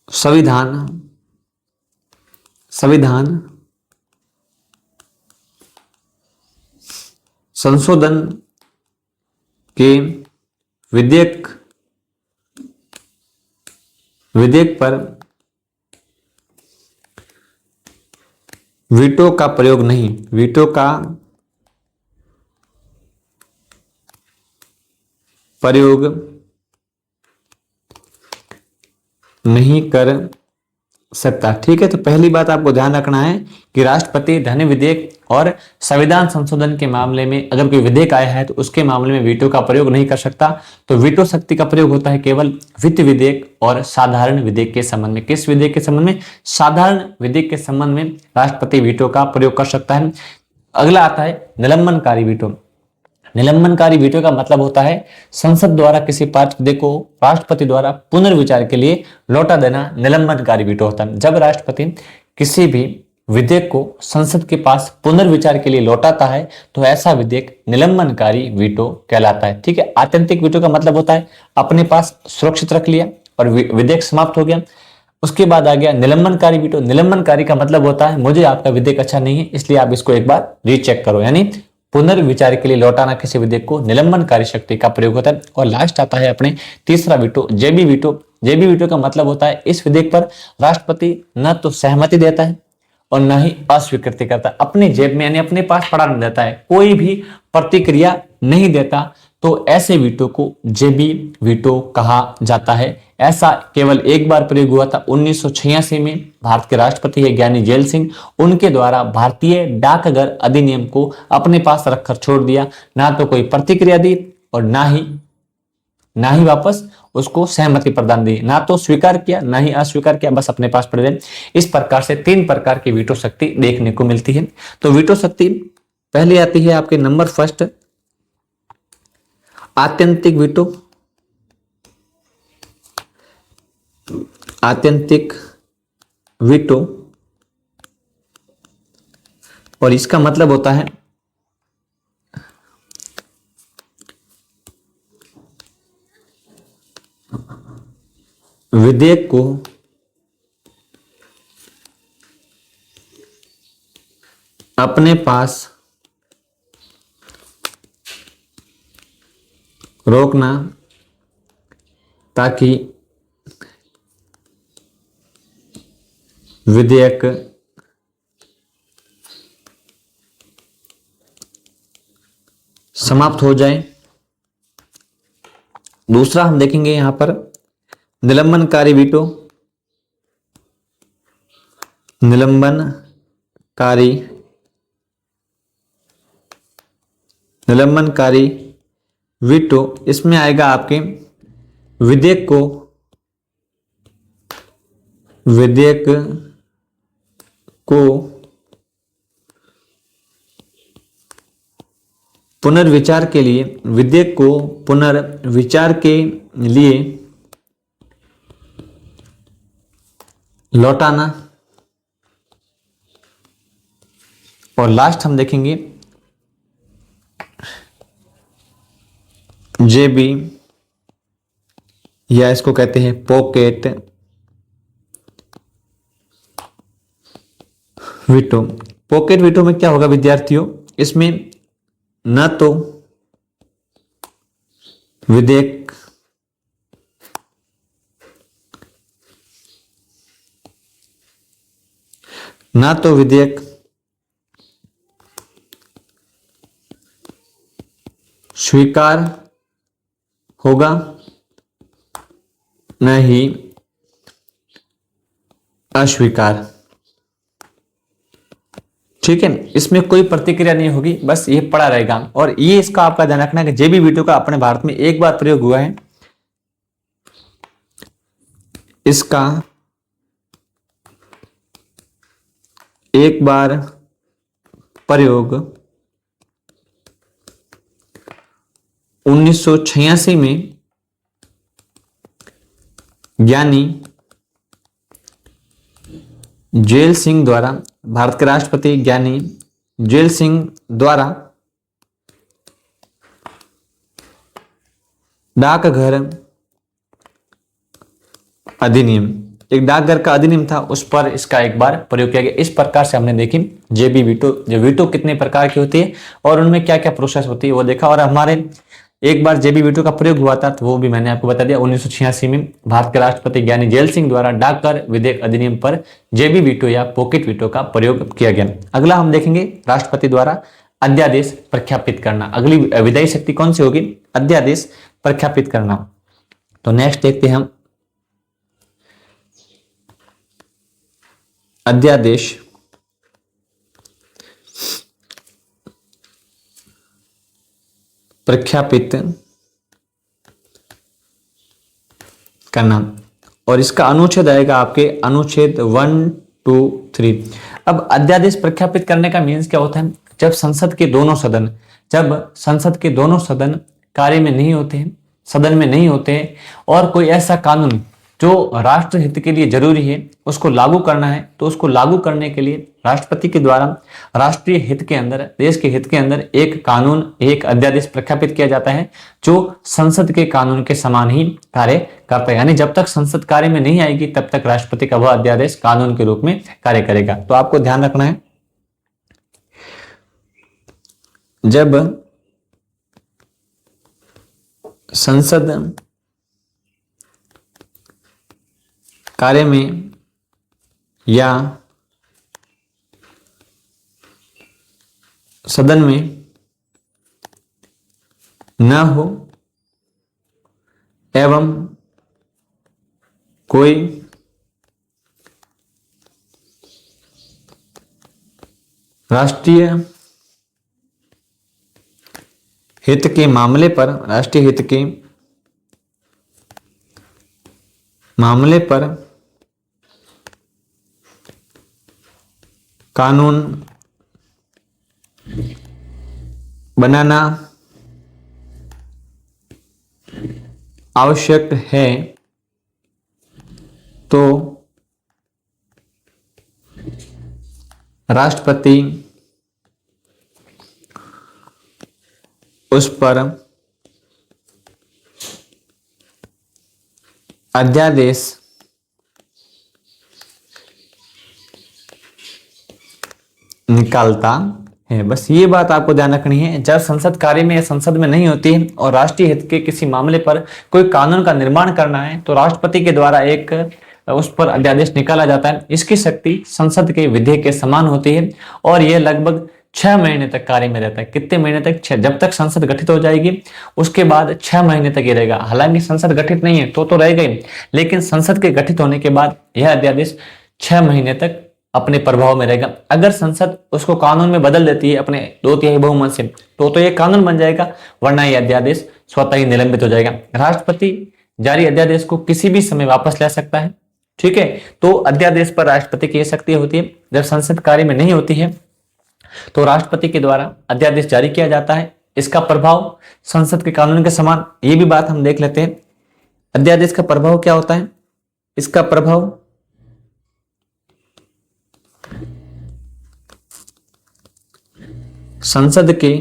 संविधान संशोधन के विधेयक पर वीटो का प्रयोग नहीं कर सकता, ठीक है। तो पहली बात आपको ध्यान रखना है कि राष्ट्रपति धन विधेयक और संविधान संशोधन के मामले में अगर कोई विधेयक आया है तो उसके मामले में वीटो का प्रयोग नहीं कर सकता। तो वीटो शक्ति का प्रयोग होता है केवल वित्त विधेयक और साधारण विधेयक के संबंध में। किस विधेयक के संबंध में? साधारण विधेयक के संबंध में राष्ट्रपति वीटो का प्रयोग कर सकता है। अगला आता है निलंबनकारी वीटो। निलंबनकारी वीटो का मतलब होता है संसद द्वारा किसी पारित विधेयक को राष्ट्रपति द्वारा पुनर्विचार के लिए लौटा देना निलंबनकारी वीटो होता है। जब राष्ट्रपति किसी भी विधेयक को संसद के पास पुनर्विचार के लिए लौटाता है तो ऐसा विधेयक निलंबनकारी वीटो कहलाता है। ठीक है, आत्यंतिक वीटो का मतलब होता है अपने पास सुरक्षित रख लिया और विधेयक समाप्त हो गया। उसके बाद आ गया निलंबनकारी वीटो। निलंबनकारी का मतलब होता है मुझे आपका विधेयक अच्छा नहीं है इसलिए आप इसको एक बार रीचेक करो, यानी पुनर्विचार के लिए लौटाना किसी विधेयक को निलंबनकारी शक्ति का प्रयोग होता है। और लास्ट आता है अपने तीसरा वीटो, जेबी वीटो। जेबी वीटो का मतलब होता है इस विधेयक पर राष्ट्रपति न तो सहमति देता है और न ही अस्वीकृति करता है, अपने जेब में यानी अपने पास पड़ा नहीं देता है, कोई भी प्रतिक्रिया नहीं देता, तो ऐसे वीटो को जेबी वीटो कहा जाता है। ऐसा केवल एक बार प्रयोग हुआ था 1986 में। भारत के राष्ट्रपति है ज्ञानी जेल सिंह, उनके द्वारा भारतीय डाकघर अधिनियम को अपने पास रखकर छोड़ दिया, ना तो कोई प्रतिक्रिया दी और ना ही वापस उसको सहमति प्रदान दी, ना तो स्वीकार किया ना ही अस्वीकार किया, बस अपने पास पड़े रहे। इस प्रकार से 3 प्रकार की वीटो शक्ति देखने को मिलती है। तो वीटो शक्ति पहले आती है आपके नंबर फर्स्ट, आत्यंतिक वीटो। आत्यंतिक वीटो, और इसका मतलब होता है विधेयक को अपने पास रोकना ताकि विधेयक समाप्त हो जाए। दूसरा हम देखेंगे यहां पर निलंबनकारी वीटो। निलंबनकारी वीटो, इसमें आएगा आपके विधेयक को पुनर्विचार के लिए लौटाना। और लास्ट हम देखेंगे जेबी, या इसको कहते हैं पॉकेट वीटो। पॉकेट वीटो में क्या होगा विद्यार्थियों, इसमें न तो विधेयक स्वीकार होगा न ही अस्वीकार। ठीक है, इसमें कोई प्रतिक्रिया नहीं होगी, बस ये पड़ा रहेगा। और ये इसका आपका ध्यान रखना है कि जेबी वीटो का अपने भारत में एक बार प्रयोग हुआ है। इसका एक बार प्रयोग 1986 में ज्ञानी जेल सिंह द्वारा, भारत के राष्ट्रपति ज्ञानी जेल सिंह द्वारा डाकघर अधिनियम, एक डाकघर का अधिनियम था, उस पर इसका एक बार प्रयोग किया गया। इस प्रकार से हमने देखी जेबी वीटो, जो वीटो कितने प्रकार की होती है और उनमें क्या क्या प्रोसेस होती है वो देखा। और हमारे एक बार जेबी वीटो का प्रयोग हुआ था तो वो भी मैंने आपको बता दिया 1986 में भारत के राष्ट्रपति ज्ञानी जेल सिंह द्वारा डाकघर विधेयक अधिनियम पर जेबी वीटो या पॉकेट वीटो का प्रयोग किया गया। अगला हम देखेंगे राष्ट्रपति द्वारा अध्यादेश प्रख्यापित करना। अगली विधायी शक्ति कौन सी होगी, अध्यादेश प्रख्यापित करना। तो नेक्स्ट देखते हैं हम अध्यादेश प्रख्यापित करना, और इसका अनुच्छेद आएगा आपके अनुच्छेद 1, 2, 3। अब अध्यादेश प्रख्यापित करने का मीन्स क्या होता है, जब संसद के दोनों सदन कार्य में नहीं होते हैं, सदन में नहीं होते हैं और कोई ऐसा कानून जो राष्ट्र हित के लिए जरूरी है उसको लागू करना है, तो उसको लागू करने के लिए राष्ट्रपति के द्वारा राष्ट्रीय हित के अंदर, देश के हित के अंदर एक कानून, एक अध्यादेश प्रख्यापित किया जाता है जो संसद के कानून के समान ही कार्य करता है। यानी जब तक संसद कार्य में नहीं आएगी तब तक राष्ट्रपति का वह अध्यादेश कानून के रूप में कार्य करेगा। तो आपको ध्यान रखना है, जब संसद कार्य में या सदन में न हो एवं कोई राष्ट्रीय हित के मामले पर, राष्ट्रीय हित के मामले पर कानून बनाना आवश्यक है, तो राष्ट्रपति उस पर अध्यादेश निकालता है। बस ये बात आपको ध्यान रखनी है, जब संसद कार्य में या संसद में नहीं होती है और राष्ट्रीय हित के किसी मामले पर कोई कानून का निर्माण करना है तो राष्ट्रपति के द्वारा एक उस पर अध्यादेश निकाला जाता है। इसकी शक्ति संसद के विधेयक के समान होती है और यह लगभग 6 महीने तक कार्य में रहता है। कितने महीने तक? 6। जब तक संसद गठित हो जाएगी उसके बाद 6 महीने तक ये रहेगा। हालांकि संसद गठित नहीं है तो रहेगा ही, लेकिन संसद के गठित होने के बाद यह अध्यादेश 6 महीने तक अपने प्रभाव में रहेगा। अगर संसद उसको कानून में बदल देती है अपने 2/3 बहुमत से तो ये कानून बन जाएगा, वरना यह अध्यादेश स्वतः ही निलंबित हो जाएगा। राष्ट्रपति जारी अध्यादेश को किसी भी समय वापस ले सकता है। ठीक है, तो अध्यादेश पर राष्ट्रपति की शक्ति होती है। जब संसद कार्य में नहीं होती है तो राष्ट्रपति के द्वारा अध्यादेश जारी किया जाता है। इसका प्रभाव संसद के कानून के समान, ये भी बात हम देख लेते हैं। अध्यादेश का प्रभाव क्या होता है? इसका प्रभाव संसद के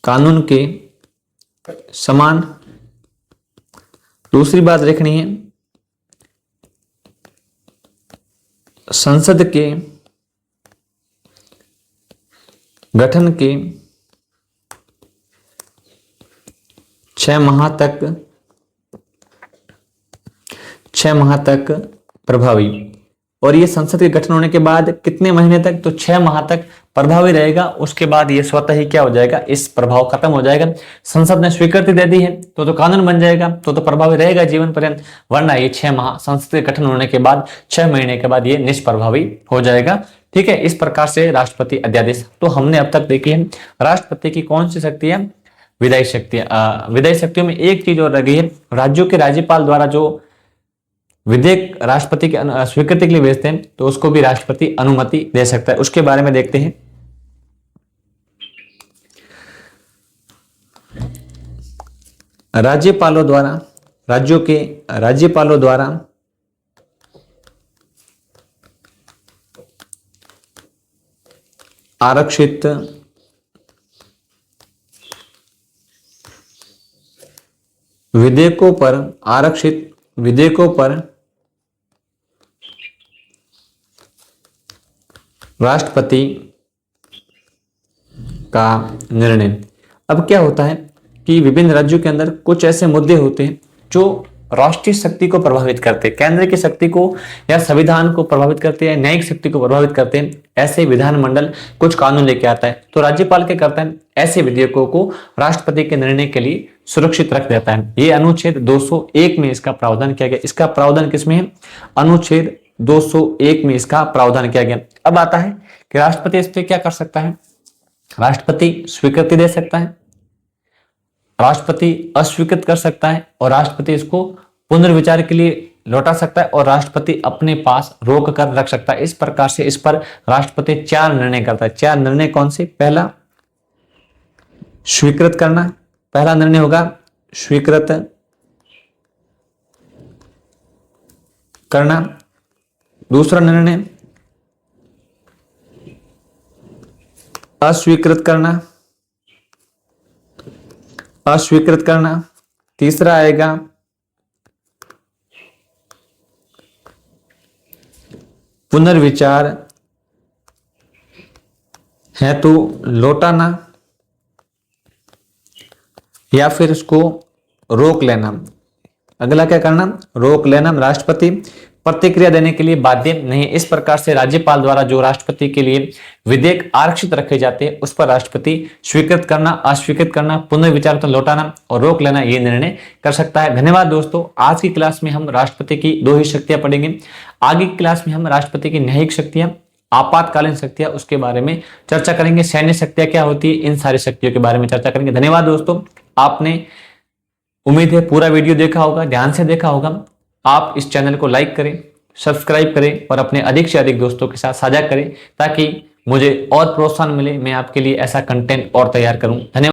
कानून के समान। दूसरी बात देखनी है, संसद के गठन के 6 माह तक प्रभावी। और ये संसद के गठन होने के बाद कितने महीने तक? तो 6 माह तक प्रभावी रहेगा। उसके बाद ये स्वतः ही क्या हो जाएगा? इस प्रभाव खत्म हो जाएगा। संसद ने स्वीकृति दे दी है तो कानून बन जाएगा, तो प्रभावी रहेगा जीवन पर्यंत, वरना ये 6 माह संसद के गठन होने के बाद 6 महीने के बाद ये निष्प्रभावी हो जाएगा। ठीक है, इस प्रकार से राष्ट्रपति अध्यादेश। तो हमने अब तक देखी है राष्ट्रपति की कौन सी शक्ति है? विधायी शक्ति। विधायी शक्तियों में एक चीज और रह गई है, राज्यों के राज्यपाल द्वारा जो विधेयक राष्ट्रपति के स्वीकृति के लिए भेजते हैं तो उसको भी राष्ट्रपति अनुमति दे सकता है। उसके बारे में देखते हैं। राज्यपालों द्वारा, राज्यों के राज्यपालों द्वारा आरक्षित विधेयकों पर राष्ट्रपति का निर्णय। अब क्या होता है कि विभिन्न राज्यों के अंदर कुछ ऐसे मुद्दे होते हैं जो राष्ट्रीय शक्ति को प्रभावित करते हैं, केंद्र की शक्ति को या संविधान को प्रभावित करते हैं, न्यायिक शक्ति को प्रभावित करते हैं। ऐसे विधानमंडल कुछ कानून लेके आता है तो राज्यपाल क्या करता है? ऐसे विधेयकों को राष्ट्रपति के निर्णय के लिए सुरक्षित रख देता है। ये अनुच्छेद 201 में इसका प्रावधान किया गया। इसका प्रावधान किसमें है? अनुच्छेद 201 में इसका प्रावधान किया गया। अब आता है कि राष्ट्रपति इस पर क्या कर सकता है? राष्ट्रपति स्वीकृति दे सकता है, राष्ट्रपति अस्वीकृत कर सकता है और राष्ट्रपति इसको पुनर्विचार के लिए लौटा सकता है और राष्ट्रपति अपने पास रोक कर रख सकता है। इस प्रकार से इस पर राष्ट्रपति 4 निर्णय करता है। 4 निर्णय कौन से? पहला, स्वीकृत करना। पहला निर्णय होगा स्वीकृत करना। दूसरा निर्णय अस्वीकृत करना, अस्वीकृत करना। तीसरा आएगा पुनर्विचार हेतु लौटाना या फिर उसको रोक लेना। अगला क्या करना? रोक लेना। राष्ट्रपति प्रतिक्रिया देने के लिए बाध्य नहीं। इस प्रकार से राज्यपाल द्वारा जो राष्ट्रपति के लिए विधेयक आरक्षित रखे जाते हैं उस पर राष्ट्रपति स्वीकृत करना, अस्वीकृत करना, पुनर्विचार तो लौटाना और रोक लेना ये निर्णय कर सकता है। धन्यवाद दोस्तों। आज की क्लास में हम राष्ट्रपति की 2 ही शक्तियां पढ़ेंगे। आगे की क्लास में हम राष्ट्रपति की न्यायिक शक्तियां, आपातकालीन शक्तियां, उसके बारे में चर्चा करेंगे। सैन्य शक्तियां क्या होती है, इन सारी शक्तियों के बारे में चर्चा करेंगे। धन्यवाद दोस्तों। आपने उम्मीद है पूरा वीडियो देखा होगा, ध्यान से देखा होगा। आप इस चैनल को लाइक करें, सब्सक्राइब करें और अपने अधिक से अधिक दोस्तों के साथ साझा करें ताकि मुझे और प्रोत्साहन मिले, मैं आपके लिए ऐसा कंटेंट और तैयार करूं। धन्यवाद।